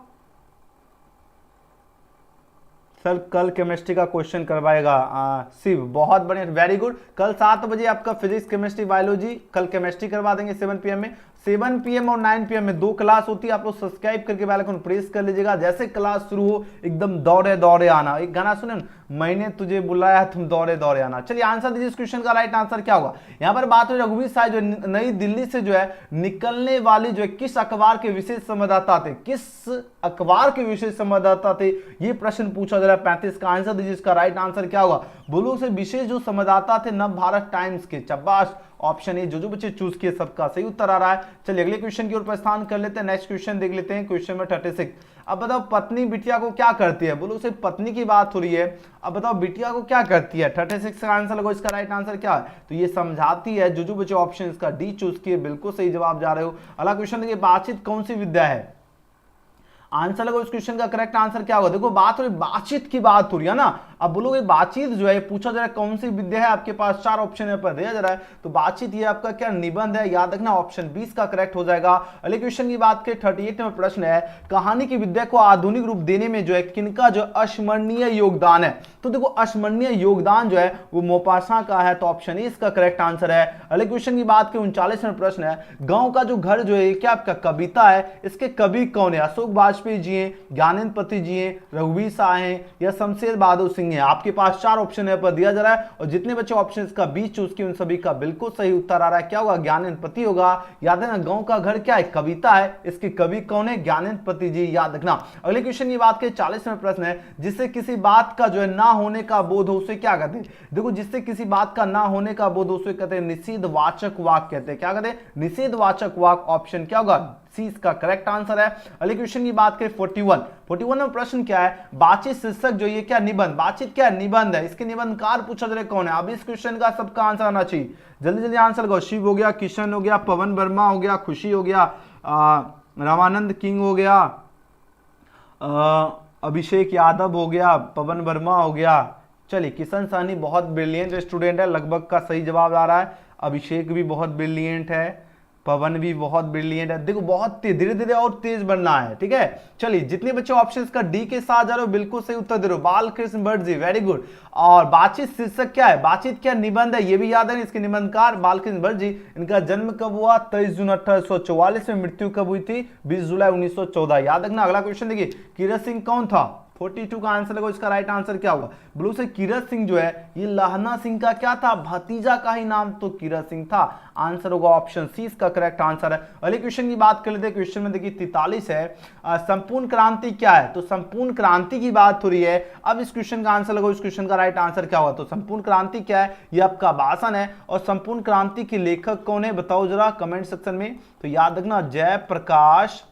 सर कल केमिस्ट्री का क्वेश्चन करवाएगा शिव, बहुत बढ़िया, वेरी गुड। कल 7 बजे आपका फिजिक्स, केमिस्ट्री, बायोलॉजी, कल केमिस्ट्री करवा देंगे 7 PM में। 7 PM और 9 PM में 2 क्लास होती है, आप लोग सब्सक्राइब करके बेल आइकन प्रेस कर लीजिएगा, जैसे क्लास शुरू हो एकदम दौड़े दौड़े आना। एक गाना सुने, मैंने तुझे बुलाया तुम दौड़े दौड़े आना। चलिए आंसर दीजिए इस क्वेश्चन का राइट आंसर क्या होगा? यहाँ पर बात हो रघुवीर सहाय जो नई दिल्ली से जो है निकलने वाली जो है किस अखबार के विशेष संवाददाता थे? किस अखबार के विशेष संवाददाता थे, ये प्रश्न पूछा जा रहा है। 35 का आंसर दीजिए, इसका राइट आंसर क्या होगा? बोलो से विशेष जो संवाददाता थे नव भारत टाइम्स के, शाबाश, ऑप्शन ए। जो बच्चे चूज किए सबका सही उत्तर आ रहा है। चलिए अगले क्वेश्चन की ओर प्रस्थान कर लेते हैं, नेक्स्ट क्वेश्चन देख लेते हैं, क्वेश्चन नंबर 36। अब बताओ पत्नी बिटिया को क्या करती है? बोलो सिर्फ पत्नी की बात हो रही है, अब बताओ बिटिया को क्या करती है? 36 का आंसर लगो, इसका राइट आंसर क्या है? तो ये समझाती है। जो बच्चे ऑप्शन इसका डी चूज किए बिल्कुल सही जवाब जा रहे हो। अगला क्वेश्चन देखिए, बातचीत कौन सी विद्या है? आंसर लगो इस क्वेश्चन का करेक्ट आंसर क्या होगा? देखो बात हो रही, बातचीत की बात हो रही है ना। अब बोलोगे बातचीत जो है पूछा जा रहा है कौन सी विद्या है? आपके पास 4 ऑप्शन है पर दिया जा रहा है, तो बातचीत ये आपका क्या निबंध है, याद रखना, ऑप्शन 20 का करेक्ट हो जाएगा। अगले क्वेश्चन की बात करें 38 नंबर प्रश्न है, कहानी की विद्या को आधुनिक रूप देने में जो है किनका जो अस्मरणीय योगदान है? तो देखो अस्मरणीय योगदान जो है वो मोपासा का है, तो ऑप्शन ए इसका करेक्ट आंसर है। अगले क्वेश्चन की बात करें 39 नंबर प्रश्न है, गांव का जो घर जो है क्या आपका कविता है, इसके कवि कौन है? अशोक वाजपेयी जी हैं, ज्ञानेंद्र जी हैं, रघुवीर सहाय हैं या शमशेर बहादुर सिंह है? आपके पास 4 ऑप्शन है पर दिया जा रहा है, और जितने बच्चे ऑप्शन का 20 चूज किए उन सभी का बिल्कुल सही उत्तर आ रहा है। क्या होगा? ज्ञानेंद्र होगा। याद है ना, गांव का घर क्या है? कविता है, इसके कवि कौन है? ज्ञानेंद्र जी, याद रखना। अगले क्वेश्चन की बात करें 40 में प्रश्न है, जिससे किसी बात का जो है ना होने का बोध हो उसे क्या कहते हैं? देखो जिससे किसी बात का ना होने का बोध उसे कहते हैं निषेधवाचक वाक्य कहते हैं। क्या कहते हैं? निषेधवाचक वाक्य, ऑप्शन क्या होगा? सी इसका करेक्ट आंसर है। अगले क्वेश्चन की बात करें 41 में प्रश्न क्या है, बातचीत शीर्षक जो ये क्या निबंध, बातचीत क्या निबंध है, इसके निबंधकार पूछा जा रहा है कौन है। अब इस क्वेश्चन का सबका आंसर आना चाहिए, जल्दी जल्दी आंसर लगाओ। शिव हो गया, किशन हो गया, पवन वर्मा हो गया, खुशी हो गया, रामानंद किंग हो गया, अभिषेक यादव हो गया, पवन वर्मा हो गया। चलिए किशन सानी बहुत ब्रिलियंट स्टूडेंट है, लगभग का सही जवाब आ रहा है। अभिषेक भी बहुत ब्रिलियंट है, पवन भी बहुत ब्रिलियंट है। देखो बहुत धीरे धीरे और तेज बनना है, ठीक है। चलिए जितने बच्चे ऑप्शंस का डी के साथ जा रहे हो बिल्कुल सही उत्तर दे रहे हो। Balkrishna Bhatt ji, very good. और बातचीत शीर्षक क्या है, बातचीत क्या निबंध है, ये भी याद है। इसके निबंधकार बालकृष्ण भट्ट जी, इनका जन्म कब हुआ, 23 जून 1844 में। मृत्यु कब हुई थी, 20 जुलाई 1914, याद रखना। अगला क्वेश्चन देखिए, कीरत सिंह कौन था, 42 का आंसर लगो। इसका राइट आंसर क्या होगा, ब्लू से कीरत सिंह जो है ये लहना सिंह का क्या था, भतीजा का ही नाम तो कीरत सिंह था। आंसर होगा ऑप्शन सी इसका करेक्ट आंसर है। अगले क्वेश्चन की बात कर लेते हैं। क्वेश्चन में देखिए 43 है, संपूर्ण क्रांति क्या है, तो संपूर्ण क्रांति की बात हो रही है। अब इस क्वेश्चन का आंसर लगो, इस क्वेश्चन का राइट आंसर क्या होगा, तो संपूर्ण क्रांति क्या है, ये आपका भाषण है। और संपूर्ण क्रांति के लेखक कौन है बताओ जरा कमेंट सेक्शन में। तो याद रखना जयप्रकाश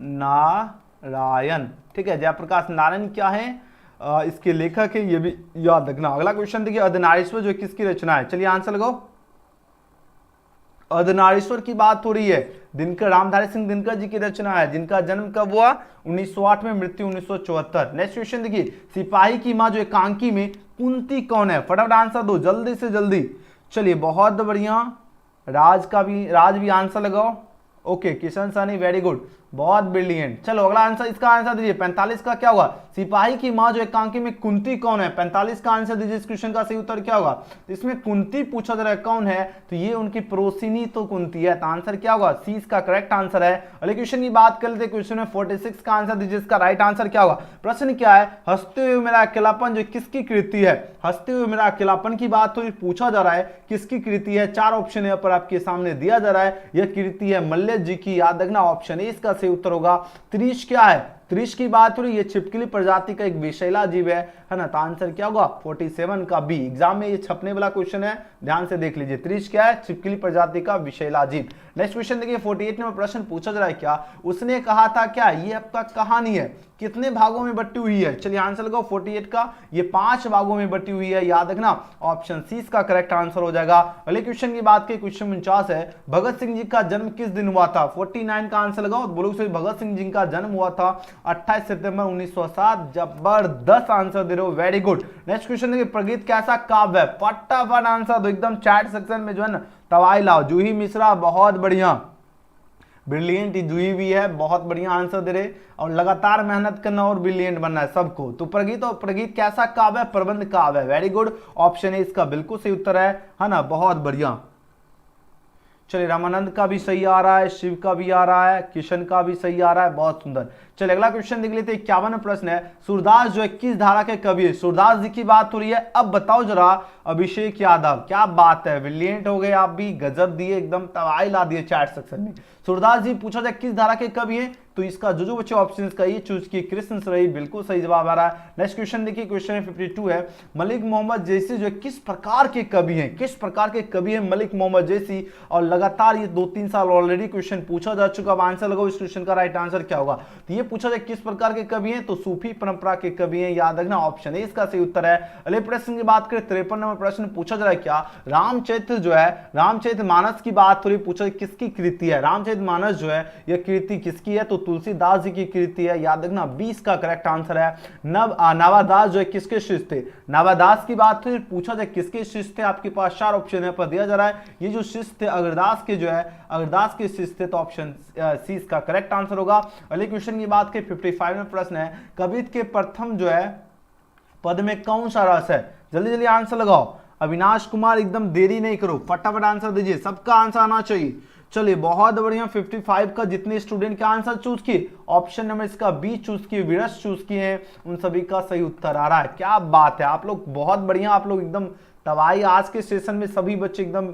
नारायण, ठीक है। जयप्रकाश नारायण क्या है, इसके लेखक है, ये भी याद रखना। अगला क्वेश्चन देखिए, अर्धनारीश्वर जो किसकी रचना है, चलिए आंसर लगाओ। अर्धनारीश्वर की बात हो रही है, दिनकर रामधारी सिंह दिनकर जी की रचना है, जिनका जन्म कब हुआ 1908 में, मृत्यु 1974। नेक्स्ट क्वेश्चन देखिए, सिपाही की मां जो एकांकी में कुंती कौन है, फटाफट आंसर दो जल्दी से जल्दी। चलिए बहुत बढ़िया, राज भी आंसर लगाओ। ओके किशन सानी, वेरी गुड, बहुत ब्रिलियंट। चलो अगला आंसर, इसका आंसर दीजिए। 45 का क्या होगा, सिपाही की मां जो एकांकी में कुंती कौन है, 45 का आंसर दीजिए। इस क्वेश्चन का सही उत्तर क्या होगा, तो इसमें कुंती पूछा जा रहा है कौन है, तो ये उनकी पड़ोसिनी तो कुंती है, तो आंसर क्या होगा, सी इसका करेक्ट आंसर है। अगले क्वेश्चन की बात कर लेते हैं। क्वेश्चन में 46 का आंसर दीजिए, इसका राइट आंसर क्या होगा। प्रश्न क्या है, हंसते हुए मेरा अकेलापन जो किसकी कृति है, हंसते हुए मेरा अकेलापन की बात हुई, पूछा जा रहा है किसकी कृति है। 4 ऑप्शन यहाँ पर आपके सामने दिया जा रहा है, यह कृति है मल्ल जी की, याद रखना ऑप्शन ए इसका सही उत्तर होगा। त्रिश क्या है, त्रिश की बात हो रही है, छिपकली प्रजाति का एक विषैला जीव है ना, तो आंसर क्या होगा 47 का बी। एग्जाम में ये छपने वाला क्वेश्चन है, ध्यान से देख लीजिए। त्रिश क्या है, छिपकली प्रजाति का विषैला जीव। नेक्स्ट क्वेश्चन देखिए 48 में प्रश्न पूछा जा रहा है, क्या उसने कहा था, क्या ये आपका कहानी है कितने भागों में बटी हुई है, चलिए आंसर लगाओ 48 का, ये 5 भागों में बटी हुई है, याद रखना ऑप्शन सी इसका करेक्ट आंसर हो जाएगा। अगले क्वेश्चन की बात की, क्वेश्चन 49 है, भगत सिंह जी का जन्म किस दिन हुआ था, 49 का आंसर लगाओ। बोलो सही, भगत सिंह जी का जन्म हुआ था 28 सितंबर 1907, जबरदस्त आंसर दे रहे हो, वेरी गुड। नेक्स्ट क्वेश्चन देखिए, प्रगीत कैसा काव्य है, फटाफट आंसर दो, एकदम चैट सेक्शन में जो है ना तवाई लाओ। जूही मिश्रा बहुत बढ़िया, ब्रिलियंट जूही भी है, बहुत बढ़िया आंसर दे रहे, और लगातार मेहनत करना और ब्रिलियंट बनना है सबको। तो प्रगीत, और प्रगीत कैसा काव्य है, प्रबंध काव्य है, वेरी गुड, ऑप्शन ए इसका बिल्कुल सही उत्तर है ना, बहुत बढ़िया। चलिए रामानंद का भी सही आ रहा है, शिव का भी आ रहा है, किशन का भी सही आ रहा है, बहुत सुंदर। चलिए अगला क्वेश्चन देख लेते हैं। 51 प्रश्न है, सूरदास जो 21 धारा के कवि है, सूरदास जी की बात हो रही है। अब बताओ जरा अभिषेक यादव, क्या बात है, ब्रिलियंट हो गए आप भी, गजब दिए, एकदम तबाही ला दिए चैट सेक्शन में। सूरदास जी पूछा जाए किस धारा के कवि हैं, तो इसका जो बच्चे ऑप्शंस का ये चूज किए, कृष्ण सही, बिल्कुल सही जवाब आ रहा है। नेक्स्ट क्वेश्चन देखिए, क्वेश्चन 52 है, मलिक मोहम्मद जैसी जो किस प्रकार के कवि हैं, किस प्रकार के कवि हैं मलिक मोहम्मद जैसी, और लगातार ये 2-3 साल ऑलरेडी क्वेश्चन पूछा जा चुका। अब आंसर लगाओ, इस क्वेश्चन का राइट आंसर क्या होगा, तो ये पूछा जाए किस प्रकार के कवि हैं, तो सूफी परंपरा के कवि हैं, याद रखना ऑप्शन ए इसका सही उत्तर है। अगले प्रश्न की बात करें, 53 नंबर प्रश्न पूछा जा रहा है, क्या रामचरित्र जो है, रामचरित्र मानस की बात हो रही, पूछा किसकी कृति है, रामचरित्र मानस जो है यह कृति किसकी है, तो तुलसीदास जी की कृति है, याद रखना 20 का करेक्ट आंसर है। नावादास जो है किसके शिष्य थे, नावादास की बात हुई, पूछा जाए किसके शिष्य थे, आपके पास 4 ऑप्शन यहाँ पर दिया जा रहा है, ये जो शिष्य थे अग्रदास के जो है, अग्रदास के शिष्य थे, तो ऑप्शन सी इसका करेक्ट आंसर होगा। अगले क्वेश्चन की बात करें 55 में प्रश्न है, कवित्व के प्रथम जो है पद में कौन सा रस है, जल्दी जल्दी आंसर लगाओ। अविनाश कुमार, एकदम देरी नहीं करो, फटाफट आंसर दीजिए, सबका आंसर आना चाहिए। चलिए बहुत बढ़िया, 55 का जितने स्टूडेंट के आंसर चूज किए, ऑप्शन नंबर इसका बी चूज किए, विरस चूज किए हैं, उन सभी का सही उत्तर आ रहा है। क्या बात है, आप लोग बहुत बढ़िया, आप लोग एकदम तबाही, आज के सेशन में सभी बच्चे एकदम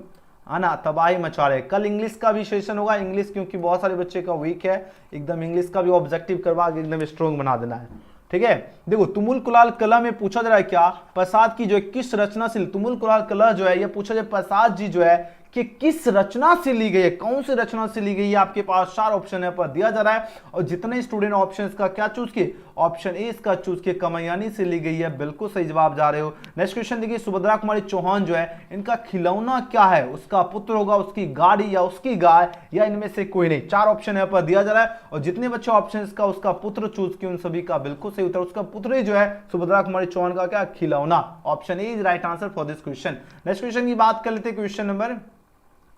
है ना तबाही मचा रहे। कल इंग्लिश का भी सेशन होगा, इंग्लिश क्योंकि बहुत सारे बच्चे का वीक है, एकदम इंग्लिश का भी ऑब्जेक्टिव करवा के एकदम स्ट्रॉन्ग बना देना है, ठीक है। देखो तुमुल कुलाल कला में पूछा जा रहा है, क्या प्रसाद की जो है किस रचनाशील, तुमुल कुलाल कला जो है ये पूछा जाए प्रसाद जी जो है कि किस रचना से ली गई है, कौन सी रचना से ली गई है, आपके पास 4 ऑप्शन है पर दिया जा रहा है। और जितने स्टूडेंट ऑप्शन का क्या चूज किए, ऑप्शन ए इसका चूज किए, कमयानी से ली गई है, बिल्कुल सही जवाब जा रहे हो। नेक्स्ट क्वेश्चन देखिए, सुभद्रा कुमारी चौहान जो है इनका खिलौना क्या है, उसका पुत्र होगा, उसकी गाड़ी या उसकी गाय या इनमें से कोई नहीं। 4 ऑप्शन है पर दिया जा रहा है और जितने बच्चे ऑप्शन का उसका पुत्र चूज किए उन सभी का बिल्कुल सही उत्तर, उसका पुत्र ही जो है सुभद्रा कुमारी चौहान का क्या, खिलौना। Option A is right answer for this question. Next question की बात कर लेते हैं, क्वेश्चन नंबर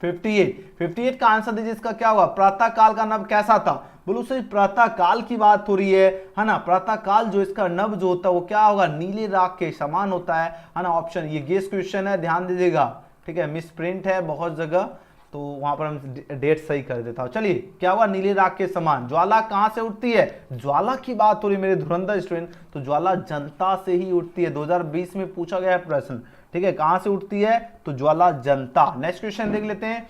58 का आंसर दीजिए, इसका क्या होगा, प्रातः काल का नभ कैसा था। बोलो सही, प्रातः काल की बात हो रही है ना। प्रातः काल जो इसका नभ जो होता है वो क्या होगा, नीले राख के समान होता है ना। ऑप्शन ये गेस क्वेश्चन है, ध्यान दीजिएगा, ठीक है, मिस प्रिंट है बहुत जगह, तो वहां पर हम डेट सही कर देता हूं। चलिए, क्या हुआ, नीले राख के समान। ज्वाला कहां से उठती है, ज्वाला की बात हो रही है मेरे धुरंधर स्टूडेंट, तो ज्वाला जनता से ही उठती है। 2020 में पूछा गया है प्रश्न, ठीक है, कहां से उठती है, तो ज्वाला जनता। नेक्स्ट क्वेश्चन देख लेते हैं,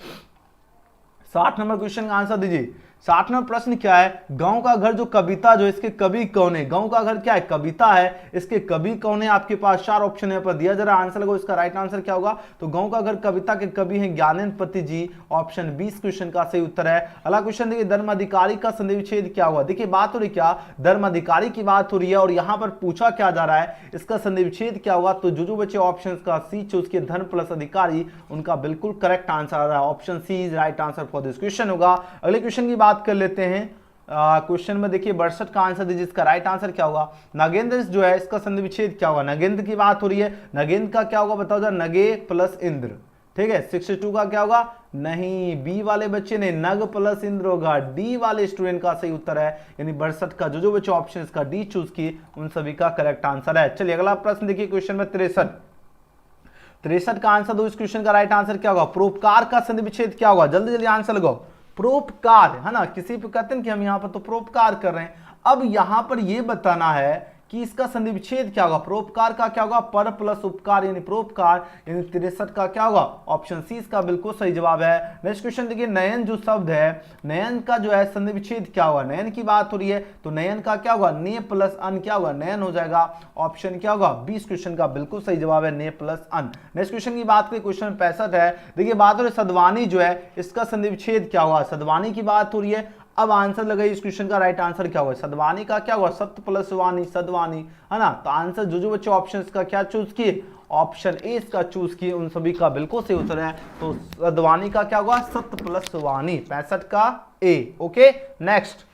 60 नंबर क्वेश्चन का आंसर दीजिए। 60 नंबर प्रश्न क्या है, गांव का घर जो कविता जो इसके कवि कौन है। गांव का घर क्या है, कविता है, इसके कवि कौन है। आपके पास 4 ऑप्शन है पर दिया जा रहा है, आंसर लगो, इसका राइट आंसर क्या होगा, तो गांव का घर कविता के कवि हैं ज्ञानेन्द्रपति जी। ऑप्शन 20 क्वेश्चन का सही उत्तर है। अगला क्वेश्चन देखिए, धर्म अधिकारी का संधि विच्छेद क्या हुआ। देखिए बात हो रही क्या, धर्म अधिकारी की बात हो रही है और यहां पर पूछा क्या जा रहा है, इसका संधि विच्छेद क्या होगा। तो जो बच्चे ऑप्शन का सी चूज किए, धर्म प्लस अधिकारी, उनका बिल्कुल करेक्ट आंसर आ रहा है, option C is right answer for this question होगा। अगले क्वेश्चन की बात कर लेते हैं, क्वेश्चन में देखिए 62 का आंसर दीजिए, इसका राइट आंसर क्या होगा। नगेंद्र जो है इसका संधि विच्छेद क्या होगा, नगेंद्र की बात हो रही है, नगेंद्र का क्या होगा बताओ जरा, नगे प्लस इंद्र, ठीक है। 62 का क्या होगा, नहीं, बी वाले बच्चे ने नग प्लस इंद्र होगा, डी वाले स्टूडेंट का सही उत्तर है, यानी 62 का जो बच्चे ऑप्शन का डी चूज किए उन सभी का करेक्ट आंसर है। चलिए अगला प्रश्न देखिए, क्वेश्चन में 63 का आंसर दो, इस क्वेश्चन का राइट आंसर क्या होगा, परोपकार का संधि विच्छेद क्या होगा, जल्दी जल्दी आंसर लगाओ। परोपकार है ना, किसी पे कहते हैं कि हम यहां पर तो परोपकार कर रहे हैं, अब यहां पर यह बताना है कि इसका संधि विच्छेद क्या होगा। परोपकार का क्या होगा, पर प्लस उपकार यानी परोपकार, यानी 63 का क्या होगा, ऑप्शन सी इसका बिल्कुल सही जवाब है। नेक्स्ट क्वेश्चन देखिए, नयन जो शब्द है, नयन का जो है संधि विच्छेद क्या होगा। नयन की बात हो रही है तो नयन का क्या होगा, ने प्लस अन क्या होगा, नयन हो जाएगा। ऑप्शन क्या होगा, 20 क्वेश्चन का बिल्कुल सही जवाब है, ने प्लस अन। नेक्स्ट क्वेश्चन की बात करें, क्वेश्चन 65 है, देखिए बात हो रही है सद्वानी जो है इसका संधि विच्छेद क्या होगा। सद्वानी की बात हो रही है, अब आंसर लगाइए, इस क्वेश्चन का राइट आंसर क्या होगा, सद्वानी का क्या होगा, सत्य प्लस वाणी, सद्वानी है ना। तो आंसर जो बच्चे ऑप्शन का क्या चूज किए, ऑप्शन ए इसका चूज किए, उन सभी का बिल्कुल सही उत्तर है। तो सद्वानी का क्या होगा, सत्य प्लस वाणी, 65 का ए। ओके, नेक्स्ट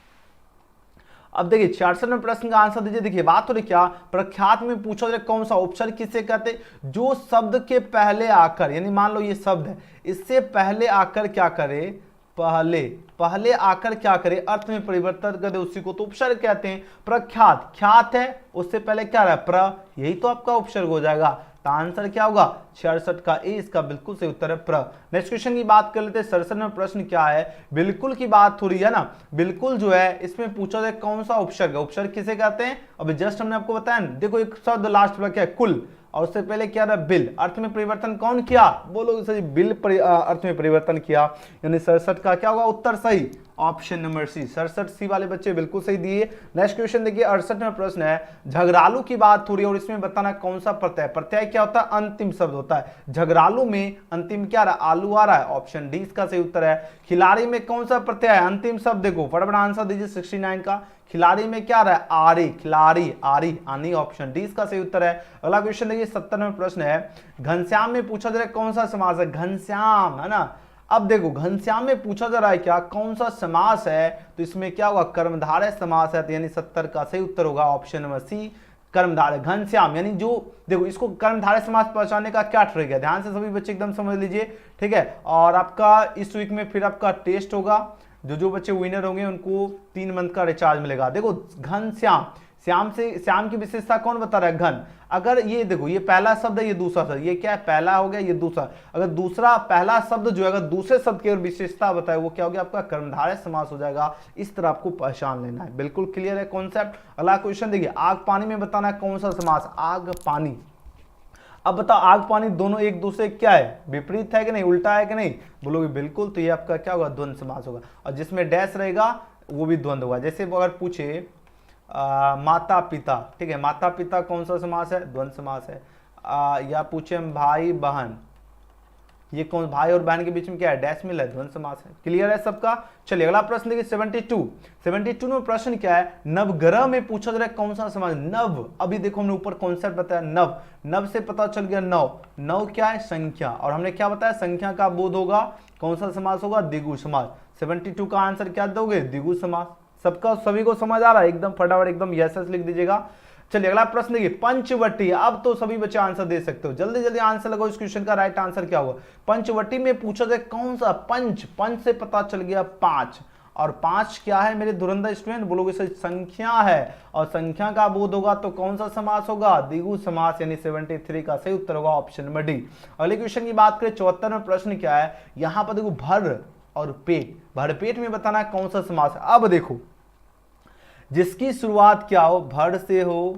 अब देखिए 66 में प्रश्न का आंसर दीजिए। देखिए बात हो रही क्या, प्रख्यात में पूछा जाए कौन सा उपसर्ग किसे कहते, जो शब्द के पहले आकर, यानी मान लो ये शब्द है, इससे पहले आकर क्या करे, पहले आकर क्या करे, अर्थ में परिवर्तन कर दे, उसी को तो उपसर्ग कहते हैं। प्रख्यात, ख्यात है, उससे पहले क्या रहा, प्र, यही तो आपका उपसर्ग हो जाएगा। तो आंसर क्या होगा, 66 का ए इसका बिल्कुल सही उत्तर है, प्र। नेक्स्ट क्वेश्चन की बात कर लेते हैं, 67 में प्रश्न क्या है, बिल्कुल की बात हो रही है ना। बिल्कुल जो है इसमें पूछा जाए कौन सा उपसर्ग है, उपसर्ग किसे कहते हैं, अभी जस्ट हमने आपको बताया ना। देखो एक शब्द लास्ट में क्या है, कुल, और उससे पहले क्या रहा, बिल, अर्थ में परिवर्तन कौन किया, बोलो सही, बिल अर्थ में परिवर्तन किया, यानी 67 का क्या होगा उत्तर सही, ऑप्शन नंबर सी, 67 सी वाले बच्चे बिल्कुल सही दिए। नेक्स्ट क्वेश्चन देखिए 68 में प्रश्न है, झगड़ालू की बात हो रही है और इसमें बताना कौन सा प्रत्यय, प्रत्यय क्या होता है, अंतिम शब्द होता है। झगड़ालू में अंतिम क्या रहा, आलू आ रहा है, ऑप्शन डी इसका सही उत्तर है। खिलाड़ी में कौन सा प्रत्यय है, अंतिम शब्द, देखो फटाफट आंसर दीजिए 69 का, खिलाड़ी में क्या रहा है, आरी, खिलाड़ी, आरी, आनी, ऑप्शन डी इसका सही उत्तर है। अगला क्वेश्चन देखिए 70 में प्रश्न है, घनश्याम में पूछा जा रहा है कौन सा समास है, घनश्याम है ना। अब देखो घनश्याम में पूछा जा रहा है क्या, कौन सा समास है, तो इसमें क्या होगा, कर्मधारय समास है, तो यानी 70 का सही उत्तर होगा ऑप्शन नंबर सी, कर्मधारय। घनश्याम यानी जो, देखो इसको कर्मधारय समास पहचानने का क्या ट्रिक है, ध्यान से सभी बच्चे एकदम समझ लीजिए, ठीक है। और आपका इस वीक में फिर आपका टेस्ट होगा, जो बच्चे विनर होंगे उनको 3 मंथ का रिचार्ज मिलेगा। देखो घनश्याम, श्याम से, श्याम की विशेषता कौन बता रहा है, घन। अगर ये देखो ये पहला शब्द है, ये दूसरा शब्द, ये क्या है, पहला हो गया, ये दूसरा, अगर दूसरा पहला शब्द जो है अगर दूसरे शब्द की विशेषता बताए वो क्या हो गया, आपका कर्मधारय समास हो जाएगा। इस तरह आपको पहचान लेना है, बिल्कुल क्लियर है कॉन्सेप्ट। अगला क्वेश्चन देखिए, आग पानी में बताना है कौन सा समास, आग पानी। अब बताओ आग पानी दोनों एक दूसरे क्या है, विपरीत है कि नहीं, उल्टा है कि नहीं, बोलोगे बिल्कुल, तो ये आपका क्या होगा, द्वंद्व समास होगा, और जिसमें डैश रहेगा वो भी द्वंद्व होगा। जैसे अगर पूछे माता पिता, ठीक है, माता पिता कौन सा समास है, द्वंद्व समास है। या पूछे हम भाई बहन, ये कौन भाई और बहन के बीच में क्या है, डैश मिल है, द्वंद्व समास है। क्लियर है सबका। चलिए अगला प्रश्न देखिए 72 में प्रश्न क्या है, नवग्रह में पूछा जा रहा है कौन सा समास, नव, अभी देखो हमने ऊपर कॉन्सेप्ट बताया नव, नव से पता चल गया नव, नव क्या है संख्या, और हमने क्या बताया संख्या का बोध होगा कौन सा समास होगा, द्विगु समास। 72 का आंसर क्या दोगे, द्विगु समास। सबका सभी को समझ आ रहा है, एकदम फटाफट एकदम यस लिख दीजिएगा। चलिए अगला प्रश्न देखिए पंचवटी, अब तो सभी बच्चे आंसर दे सकते हो, जल्दी जल्दी आंसर लगाओ। इस क्वेश्चन का राइट आंसर क्या होगा, पंचवटी में पूछा जाए कौन सा, पंच, पंच से पता चल गया 5, और 5 क्या है मेरे धुरंधर स्टूडेंट, बोलोगे सर संख्या है, और संख्या का बोध होगा तो कौन सा समास होगा, द्विगु समास, यानी 73 का सही उत्तर होगा ऑप्शन नंबर डी। अगले क्वेश्चन की बात करें 74 में प्रश्न क्या है, यहां पर देखो भर और पेट, भरपेट में बताना है कौन सा समास है। अब देखो जिसकी शुरुआत क्या हो, भर से हो,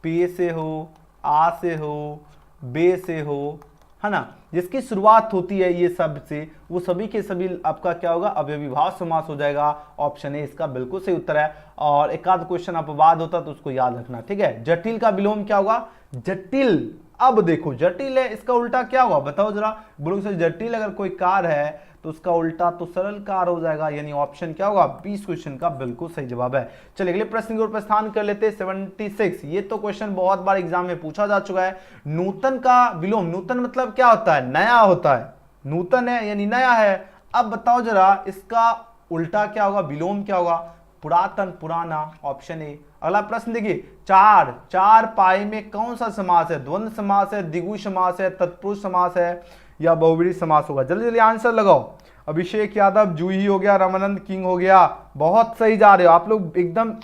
पे से हो, आ से हो, बे से हो, है ना, जिसकी शुरुआत होती है ये सब से, वो सभी के सभी आपका क्या होगा, अव्ययीभाव समास हो जाएगा। ऑप्शन ए इसका बिल्कुल सही उत्तर है। और एक आध क्वेश्चन अपवाद होता तो उसको याद रखना, ठीक है। जटिल का विलोम क्या होगा, जटिल। अब देखो जटिल है, इसका उल्टा क्या होगा बताओ जरा, बोलो सर जटिल अगर कोई कार है तो उसका उल्टा तो सरल कार हो जाएगा, यानी ऑप्शन क्या होगा, 20 क्वेश्चन का बिल्कुल सही जवाब है। चलिए अगले प्रश्न की ओर प्रस्थान कर लेते हैं 76। ये तो क्वेश्चन बहुत बार एग्जाम में पूछा जा चुका है। नूतन का विलोम, नूतन मतलब क्या होता है, नया होता है, नूतन है यानी नया है। अब बताओ जरा इसका उल्टा क्या होगा, विलोम क्या होगा, पुरातन, पुराना, ऑप्शन ए। अगला प्रश्न देखिए चार, चार पाई में कौन सा समास है, द्वंद्व समास है, द्विगु समास है, तत्पुरुष समास है, या बहुव्रीहि समास होगा। जल्दी जल्दी आंसर लगाओ। अभिषेक यादव, जूही हो गया, रामानंद किंग हो गया, बहुत सही जा रहे हो आप लोग, एकदम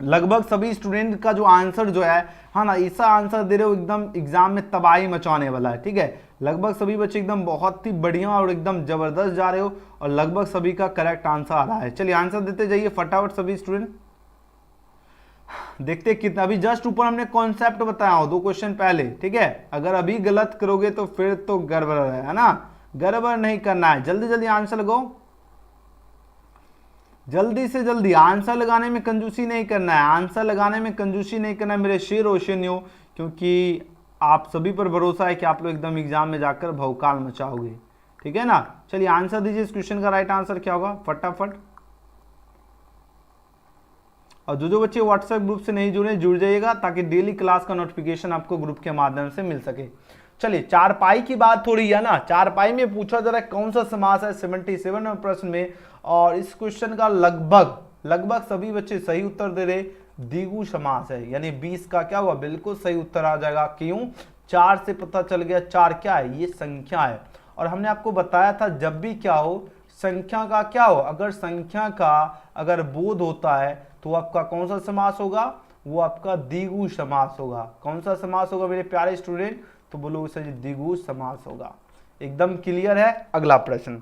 लगभग सभी स्टूडेंट का जो आंसर जो है ना, ऐसा आंसर दे रहे हो एकदम एग्जाम में तबाही मचाने वाला है, ठीक है। लगभग सभी बच्चे एकदम बहुत ही बढ़िया और एकदम जबरदस्त जा रहे हो, और लगभग सभी का करेक्ट आंसर आ रहा है। चलिए आंसर देते जाइए फटाफट सभी स्टूडेंट, देखते कितना। अभी जस्ट ऊपर हमने कॉन्सेप्ट बताया हो 2 क्वेश्चन पहले, ठीक है। अगर अभी गलत करोगे तो फिर तो गड़बड़ है ना, गड़बड़ नहीं करना है। जल्दी जल्दी आंसर लगाओ, जल्दी से जल्दी आंसर लगाने में कंजूसी नहीं करना है, आंसर लगाने में कंजूसी नहीं करना है मेरे शेर रोशनियों, क्योंकि आप सभी पर भरोसा है कि आप लोग एकदम एग्जाम में जाकर भौकाल मचाओगे, ठीक है ना। चलिए आंसर दीजिए, इस क्वेश्चन का राइट आंसर क्या होगा फटाफट। और जो बच्चे व्हाट्सएप ग्रुप से नहीं जुड़े जुड़ जाइएगा, ताकि डेली क्लास का नोटिफिकेशन आपको ग्रुप के माध्यम से मिल सके। चलिए चारपाई की बात हो रही है ना, चारपाई में पूछा जा रहा है कौन सा समास है 77 में प्रश्न में, और इस क्वेश्चन का लगभग सभी बच्चे सही उत्तर दे रहे, द्विगु समास है, यानी 20 का क्या हुआ, बिल्कुल सही उत्तर आ जाएगा। क्यों, 4 से पता चल गया, 4 क्या है, ये संख्या है। और हमने आपको बताया था जब भी क्या हो, संख्या का क्या हो, अगर संख्या का अगर बोध होता है तो आपका कौन सा समास होगा, वो आपका द्विगु समास होगा। कौन सा समास होगा मेरे प्यारे स्टूडेंट, तो बोलो सर द्विगु समास होगा। एकदम क्लियर है। अगला प्रश्न,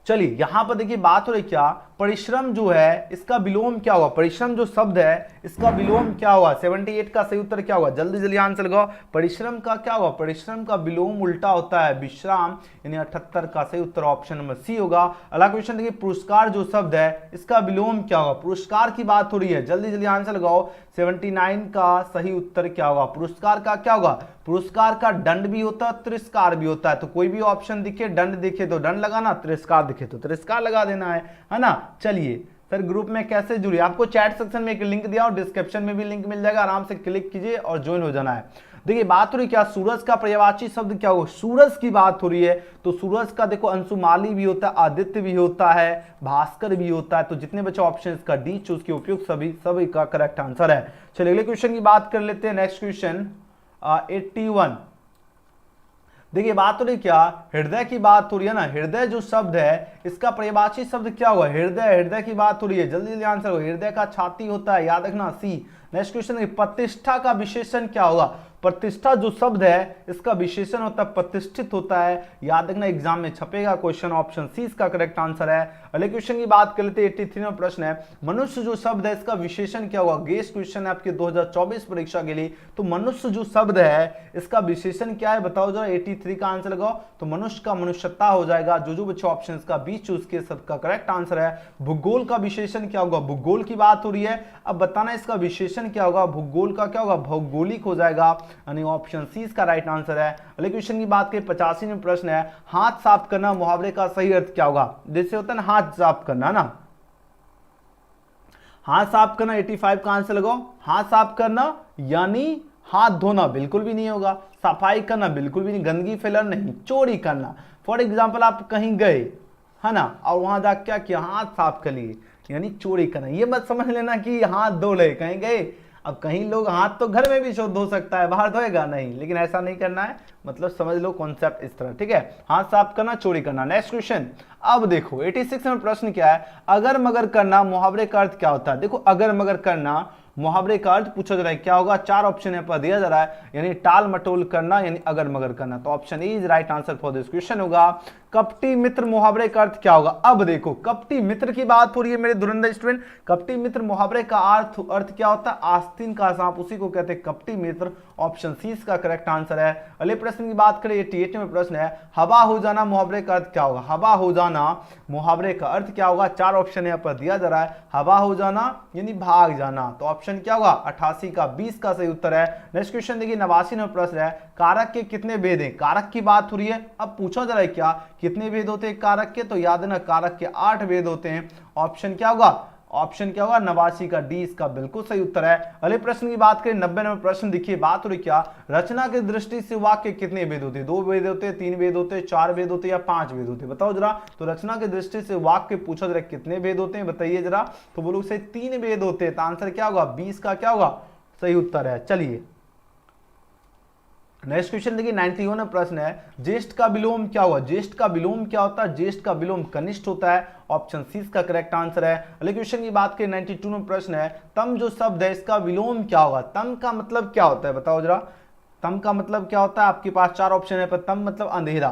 चलिए यहां पर देखिए बात हो रही क्या, परिश्रम जो है इसका विलोम क्या होगा, परिश्रम जो शब्द है इसका विलोम क्या होगा। 78 का सही उत्तर क्या होगा, जल्दी जल्दी आंसर लगाओ। परिश्रम का क्या होगा, परिश्रम का विलोम उल्टा होता है विश्राम, यानी 78 का सही उत्तर ऑप्शन नंबर सी होगा। अगला क्वेश्चन देखिए, पुरस्कार जो शब्द है इसका विलोम क्या होगा, पुरस्कार की बात हो रही है, जल्दी जल्दी आंसर लगाओ। 79 का सही उत्तर क्या होगा, पुरस्कार का क्या होगा, पुरस्कार का दंड भी होता है, तिरस्कार भी होता है। तो कोई भी ऑप्शन दिखे, दंड दिखे तो दंड लगाना, तिरस्कार दिखे तो तिरस्कार लगा देना है ना। चलिए सर ग्रुप में कैसे जुड़िए, आपको चैट सेक्शन में एक लिंक दिया और डिस्क्रिप्शन में भी लिंक मिल जाएगा, आराम से क्लिक कीजिए और ज्वाइन हो जाना है। देखिए बात हो रही क्या, सूरज का पर्यायवाची शब्द क्या हो, सूरज की बात हो रही है तो सूरज का देखो अंशुमाली भी होता है, आदित्य भी होता है, भास्कर भी होता है। तो जितने बच्चे ऑप्शन का डी चूज के उपयुक्त सभी का करेक्ट आंसर है। चलिए अगले क्वेश्चन की बात कर लेते हैं। Next question 81। देखिए बात हो रही क्या, हृदय की बात हो रही है ना, हृदय जो शब्द है इसका पर्यायवाची शब्द क्या हुआ, हृदय, हृदय की बात हो रही है, जल्दी जल्दी आंसर हो। हृदय का छाती होता है, याद रखना सी। नेक्स्ट क्वेश्चन, प्रतिष्ठा का विशेषण क्या होगा, प्रतिष्ठा जो शब्द है इसका विशेषण होता है प्रतिष्ठित होता है, याद रखना एग्जाम में छपेगा क्वेश्चन, ऑप्शन सी इसका करेक्ट आंसर है। अगले क्वेश्चन की बात कर लेते हैं। 83 में प्रश्न है, मनुष्य जो शब्द है इसका विशेषण क्या होगा, गेस्ट क्वेश्चन है आपके 2024 परीक्षा के लिए। तो मनुष्य जो शब्द है इसका विशेषण क्या है बताओ जरा, 83 का आंसर लगाओ। तो मनुष्य का मनुष्यता हो जाएगा। जो बच्चे ऑप्शन का बीच चूज के सबका करेक्ट आंसर है। भूगोल का विशेषण क्या होगा, भूगोल की बात हो रही है, अब बताना इसका विशेषण क्या होगा, भूगोल का क्या होगा, भौगोलिक हो जाएगा। यानी ऑप्शन सी इसका राइट आंसर है। अगले क्वेश्चन की बात करें 85वें प्रश्न है, हाथ साफ करना मुहावरे का सही अर्थ क्या होगा? जैसे होता है ना हाथ साफ करना ना, हाथ साफ करना 85 का आंसर लगाओ। हाथ साफ करना यानी हाथ धोना बिल्कुल भी नहीं होगा, सफाई करना बिल्कुल भी नहीं, गंदगी फैलाना नहीं, चोरी करना। फॉर एग्जाम्पल आप कहीं गए है ना और वहां जाकर क्या किया, हाथ साफ कर लिए, यानी चोरी करना। ये मत समझ लेना कि हाथ धो ले, कहीं गए। अब कहीं लोग हाथ तो घर में भी धो सकता है, बाहर धोएगा नहीं, लेकिन ऐसा नहीं करना है, मतलब समझ लो कॉन्सेप्ट इस तरह, ठीक है। हाथ साफ करना, चोरी करना। नेक्स्ट क्वेश्चन, अब देखो 86 में प्रश्न क्या है, अगर मगर करना मुहावरे का अर्थ क्या होता है? देखो अगर मगर करना मुहावरे का अर्थ पूछा जा रहा है, क्या होगा? 4 ऑप्शन यहाँ पर दिया जा रहा है, यानी टाल मटोल करना यानी अगर मगर करना। तो option E is right answer for this question होगा। कपटी मित्र मुहावरे का अर्थ क्या होगा? अब देखो कपटी मित्र की बात हो रही है मेरे धुरंधर स्टूडेंट। कपटी मित्र मुहावरे का अर्थ क्या होता है? आस्तीन का सांप, उसी को कहते हैं कपटी मित्र। ऑप्शन सी इसका करेक्ट आंसर है। अगले प्रश्न की बात करें 88 में प्रश्न है, हवा हो जाना मुहावरे का अर्थ क्या होगा? हवा हो जाना मुहावरे का अर्थ क्या होगा? 4 ऑप्शन यहाँ पर दिया जा रहा है। हवा हो जाना यानी भाग जाना, तो ऑप्शन क्या होगा? 88 का 20 का सही उत्तर है। नेक्स्ट क्वेश्चन देखिए 89 में प्रश्न है, कारक के कितने भेद हैं? कारक की बात हो रही है। अब पूछा जा रहा है क्या कितने भेद होते हैं कारक के? तो याद है ना, कारक के 8 भेद होते हैं। ऑप्शन क्या होगा? ऑप्शन क्या होगा? 89 का डी इसका बिल्कुल सही उत्तर है। अगले प्रश्न की बात करें 90 नंबर प्रश्न, देखिए बात हो रही क्या, रचना की दृष्टि से वाक्य कितने भेद होते हैं? 2 भेद होते हैं, 3 भेद होते हैं, 4 भेद होते हैं या 5 भेद होते हैं? बताओ जरा। तो रचना की दृष्टि से वाक्य पूछा जरा कितने भेद होते हैं, बताइए जरा। तो बोलो से 3 भेद होते हैं, तो आंसर क्या होगा? 20 का क्या होगा? सही उत्तर है। चलिए नेक्स्ट क्वेश्चन देखिए 91 प्रश्न है, ज्येष्ठ का विलोम क्या होगा? ज्येष्ठ का विलोम क्या होता है? ज्येष्ठ का विलोम कनिष्ठ होता है। ऑप्शन सी इसका करेक्ट आंसर है। अगले क्वेश्चन की बात करें 92 में प्रश्न है, तम जो शब्द है इसका विलोम क्या होगा? तम का मतलब क्या होता है बताओ जरा। तम का मतलब क्या होता है? आपके पास 4 ऑप्शन है, पर तम मतलब अंधेरा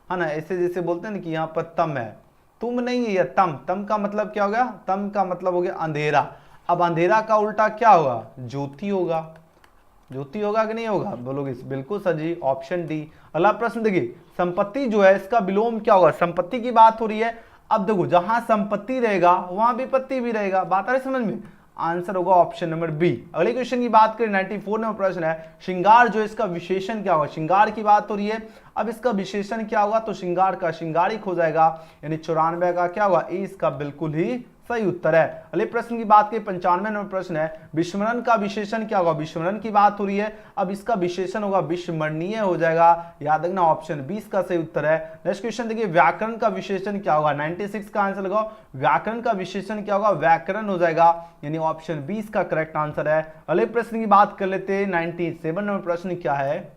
है ना, ऐसे जैसे बोलते हैं ना कि यहाँ पर तम है, तुम नहीं है यह तम। तम का मतलब क्या हो गया? तम का मतलब हो गया अंधेरा। अब अंधेरा का उल्टा क्या होगा? ज्योति होगा। ज्योति होगा कि नहीं होगा? बोलोगे बिल्कुल सही, ऑप्शन डी। अगला प्रश्न देखिए, संपत्ति जो है इसका विलोम क्या होगा? संपत्ति की बात हो रही है। अब देखो जहां संपत्ति रहेगा वहां विपत्ति भी रहेगा, बात आ रही समझ में? आंसर होगा ऑप्शन नंबर बी। अगले क्वेश्चन की बात करें 94 नंबर प्रश्न है, श्रृंगार जो इसका विशेषण क्या होगा? श्रृंगार की बात हो रही है। अब इसका विशेषण क्या होगा? तो श्रृंगार का श्रृंगारिक हो जाएगा, यानी 94 का क्या होगा? ए इसका बिल्कुल ही सही उत्तर है। अगले प्रश्न की बात करें 95 नंबर प्रश्न है, विस्मरण का विशेषण क्या होगा? विस्मरण की बात हो रही है। अब इसका विशेषण होगा विस्मरणीय हो जाएगा, याद रखना ऑप्शन 20 का सही उत्तर है। नेक्स्ट क्वेश्चन देखिए, व्याकरण का विशेषण क्या होगा? 96 का आंसर लगाओ। व्याकरण का विशेषण क्या होगा? व्याकरण हो जाएगा, यानी ऑप्शन 20 का करेक्ट आंसर है। अगले प्रश्न की बात कर लेते हैं 97 नंबर प्रश्न क्या है,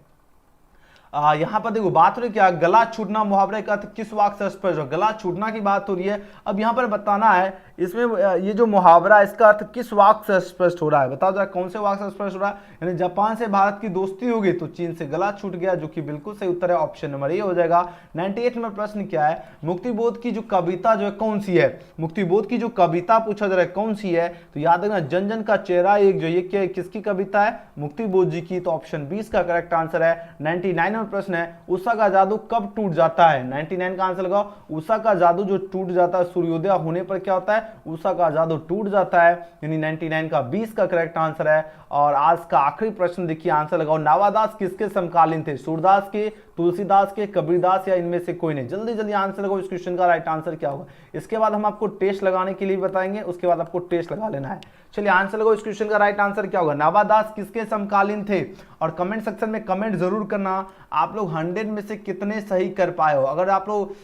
यहां पर देखो बात हो रही क्या, गला छूटना मुहावरे का अर्थ किस वाक्य से स्पष्ट हो? गला छूटना की बात हो रही है। अब यहां पर बताना है इसमें ये जो मुहावरा इसका अर्थ किस वाक्य से स्पष्ट हो रहा है? बताओ जरा कौन से वाक्य से स्पष्ट हो रहा है? यानी जापान से भारत की दोस्ती होगी तो चीन से गला छूट गया, जो कि बिल्कुल सही उत्तर है, ऑप्शन नंबर ए हो जाएगा। 98 नंबर प्रश्न क्या है, मुक्तिबोध की जो कविता जो है कौन सी है? मुक्तिबोध की जो कविता पूछा जा रहा है कौन सी है? तो याद रखना जन जन का चेहरा एक, जो ये क्या किसकी कविता है? मुक्तिबोध जी की, तो ऑप्शन 20 का करेक्ट आंसर है। 99 नंबर प्रश्न है, उषा का जादू कब टूट जाता है? 99 का आंसर लगाओ। उषा का जादू जो टूट जाता है सूर्योदय होने पर क्या होता है? उषा का जादू टूट जाता है, यानी 99 का 20 का करेक्ट आंसर है। और आज का आखिरी प्रश्न देखिए, आंसर लगाओ। नावादास किसके समकालीन थे? सूरदास के, तुलसीदास के, कबीरदास या इनमें से कोई नहीं? जल्दी जल्दी आंसर लगाओ, इस क्वेश्चन का राइट आंसर क्या होगा? इसके बाद हम आपको टेस्ट लगाने के लिए बताएंगे, उसके बाद आपको टेस्ट लगा लेना है। चलिए आंसर लगाओ, इस क्वेश्चन का राइट आंसर क्या होगा? नावादास किसके समकालीन थे? और कमेंट सेक्शन में कमेंट जरूर करना आप लोग 100 में से कितने सही कर पाए हो। अगर आप लोग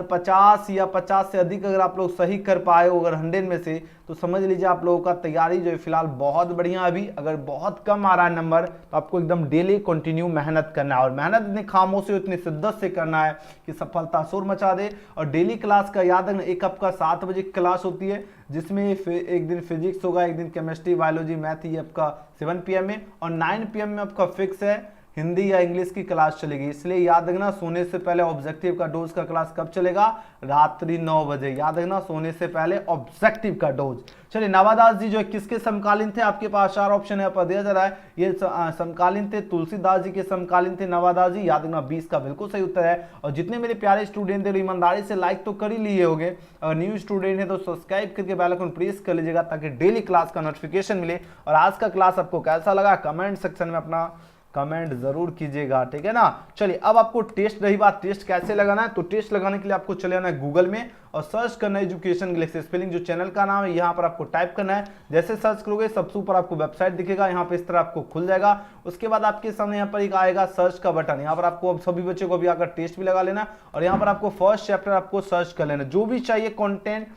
50 या 50 से अधिक अगर आप लोग सही कर पाए हो अगर 100 में से, तो समझ लीजिए आप लोगों का तैयारी जो है फिलहाल बहुत बढ़िया। अभी अगर बहुत कम आ रहा है नंबर तो आपको एकदम डेली कंटिन्यू मेहनत करना है, और मेहनत इतनी खामोशी इतनी शिद्दत से करना है कि सफलता शोर मचा दे। और डेली क्लास का याद रखना, एक आपका 7 बजे क्लास होती है, जिसमें एक दिन फिजिक्स होगा, एक दिन केमिस्ट्री, बायोलॉजी, मैथ, ये आपका 7 PM में, और 9 PM में आपका फिक्स है हिंदी या इंग्लिश की क्लास चलेगी। इसलिए याद रखना सोने से पहले ऑब्जेक्टिव का डोज का क्लास कब चलेगा? रात्रि 9 बजे। याद रखना सोने से पहले ऑब्जेक्टिव का डोज। चलिए नावादास जी जो है किसके समकालीन थे? आपके पास 4 ऑप्शन है पर दिया जा रहा है, ये समकालीन थे तुलसीदास जी के समकालीन थे नावादास जी। याद रखना 20 का बिल्कुल सही उत्तर है। और जितने मेरे प्यारे स्टूडेंट थे ईमानदारी से लाइक तो कर ही लिए होंगे, अगर न्यू स्टूडेंट है तो सब्सक्राइब करके बेल आइकन प्रेस कर लीजिएगा ताकि डेली क्लास का नोटिफिकेशन मिले। और आज का क्लास आपको कैसा लगा कमेंट सेक्शन में अपना कमेंट जरूर कीजिएगा, ठीक है ना। चलिए अब आपको टेस्ट, रही बात टेस्ट कैसे लगाना है, तो टेस्ट लगाने के लिए आपको चले जाना है गूगल में और सर्च करना है एजुकेशन गैलेक्सी स्पेलिंग, जो चैनल का नाम है यहाँ पर आपको टाइप करना है। जैसे सर्च करोगे सबसे ऊपर आपको वेबसाइट दिखेगा, यहाँ पे इस तरह आपको खुल जाएगा। उसके बाद आपके सामने यहाँ पर एक आएगा सर्च का बटन, यहाँ पर आपको अब सभी बच्चों को भी आकर टेस्ट भी लगा लेना और यहाँ पर आपको फर्स्ट चैप्टर आपको सर्च कर लेना, जो भी चाहिए content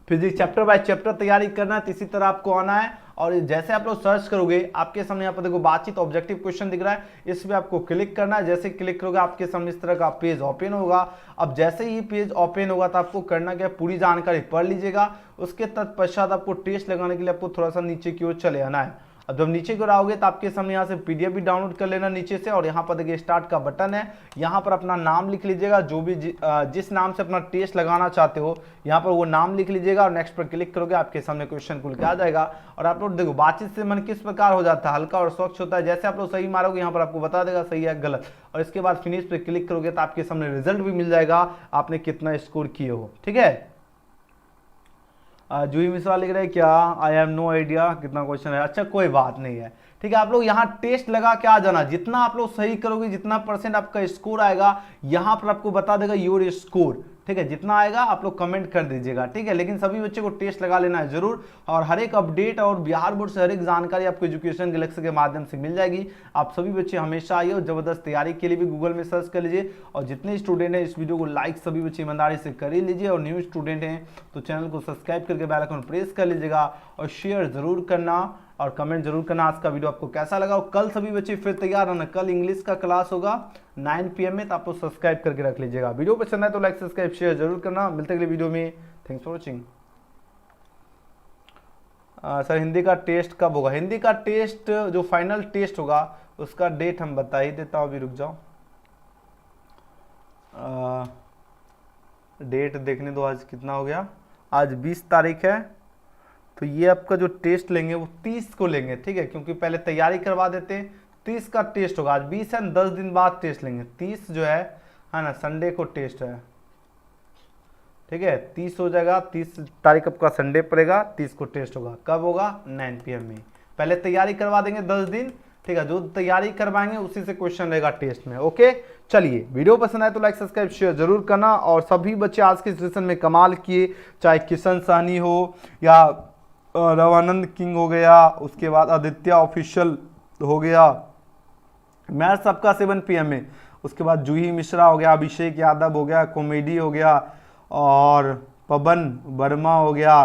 physics chapter by chapter तैयारी करना है, इसी तरह आपको आना है। और जैसे आप लोग सर्च करोगे आपके सामने यहाँ पर देखो बातचीत ऑब्जेक्टिव क्वेश्चन दिख रहा है, इस पे आपको क्लिक करना है। जैसे क्लिक करोगे आपके सामने इस तरह का पेज ओपन होगा। अब जैसे ही पेज ओपन होगा तो आपको करना क्या, पूरी जानकारी पढ़ लीजिएगा। उसके तत्पश्चात आपको टेस्ट लगाने के लिए आपको थोड़ा सा नीचे की ओर चले आना है। अब जब नीचे की ओर आओगे तो आपके सामने यहाँ से पीडीएफ भी डाउनलोड कर लेना नीचे से, और यहाँ पर देखिए स्टार्ट का बटन है, यहाँ पर अपना नाम लिख लीजिएगा, जो भी जिस नाम से अपना टेस्ट लगाना चाहते हो यहाँ पर वो नाम लिख लीजिएगा और नेक्स्ट पर क्लिक करोगे आपके सामने क्वेश्चन खुल के आ जाएगा। और आप लोग देखो बातचीत से मन किस प्रकार हो जाता है, हल्का और स्वच्छ होता है। जैसे आप लोग सही मारोगे यहाँ पर आपको बता देगा सही है गलत, और इसके बाद फिनिश पे क्लिक करोगे तो आपके सामने रिजल्ट भी मिल जाएगा, आपने कितना स्कोर किए हो, ठीक है। जूही मिश्रा लिख रहे हैं क्या, आई हैव नो आइडिया कितना क्वेश्चन है। अच्छा कोई बात नहीं है, ठीक है। आप लोग यहाँ टेस्ट लगा के आ जाना, जितना आप लोग सही करोगे जितना परसेंट आपका स्कोर आएगा यहाँ पर आपको बता देगा योर स्कोर, ठीक है। जितना आएगा आप लोग कमेंट कर दीजिएगा, ठीक है। लेकिन सभी बच्चे को टेस्ट लगा लेना है जरूर, और हर एक अपडेट और बिहार बोर्ड से हर एक जानकारी आपको एजुकेशन गैलेक्सी के माध्यम से मिल जाएगी। आप सभी बच्चे हमेशा आइए और जबरदस्त तैयारी के लिए भी गूगल में सर्च कर लीजिए। और जितने स्टूडेंट हैं इस वीडियो को लाइक सभी बच्चे ईमानदारी से कर ही लीजिए, और न्यू स्टूडेंट हैं तो चैनल को सब्सक्राइब करके बेल आइकन प्रेस कर लीजिएगा और शेयर जरूर करना और कमेंट जरूर करना आज का वीडियो आपको कैसा लगा। और कल सभी बच्चे फिर तैयार रहना, कल इंग्लिश का क्लास होगा 9 PM में, तो आप लोग सब्सक्राइब करके रख लीजिएगा। वीडियो पसंद है तो लाइक सब्सक्राइब शेयर जरूर करना। मिलते अगले वीडियो में, thanks for watching. Sir Hindi का टेस्ट कब होगा, हिंदी का टेस्ट जो फाइनल टेस्ट होगा उसका डेट हम बता ही देता हूँ, अभी रुक जाओ। डेट देखने दो, आज कितना हो गया, आज 20 तारीख है, तो ये आपका जो टेस्ट लेंगे वो 30 को लेंगे, ठीक है, क्योंकि पहले तैयारी करवा देते हैं। 30 का टेस्ट होगा, आज 20 है, 10 दिन बाद टेस्ट लेंगे। 30 जो है ना, संडे को टेस्ट है, ठीक है, 30 हो जाएगा। 30 तारीख आपका संडे पड़ेगा, 30 को टेस्ट होगा। कब होगा, 9 PM में। पहले तैयारी करवा देंगे 10 दिन, ठीक है, जो तैयारी करवाएंगे उसी से क्वेश्चन रहेगा टेस्ट में, ओके। चलिए वीडियो पसंद आए तो लाइक सब्सक्राइब शेयर जरूर करना। और सभी बच्चे आज के सेशन में कमाल किए, चाहे किशन साहनी हो या रवानंद किंग हो गया, उसके बाद आदित्य ऑफिशियल हो गया, मैथ्स सबका 7 PM में, उसके बाद जूही मिश्रा हो गया, अभिषेक यादव हो गया, कॉमेडी हो गया, और पवन वर्मा हो गया,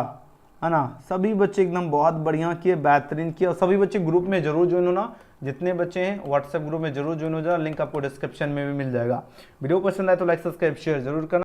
है ना। सभी बच्चे एकदम बहुत बढ़िया किए, बेहतरीन किए। और सभी बच्चे ग्रुप में जरूर ज्वाइन होना, जितने बच्चे हैं व्हाट्सएप ग्रुप में जरूर ज्वाइन हो जाए, लिंक आपको डिस्क्रिप्शन में भी मिल जाएगा। वीडियो पसंद आए तो लाइक सब्सक्राइब शेयर जरूर करना।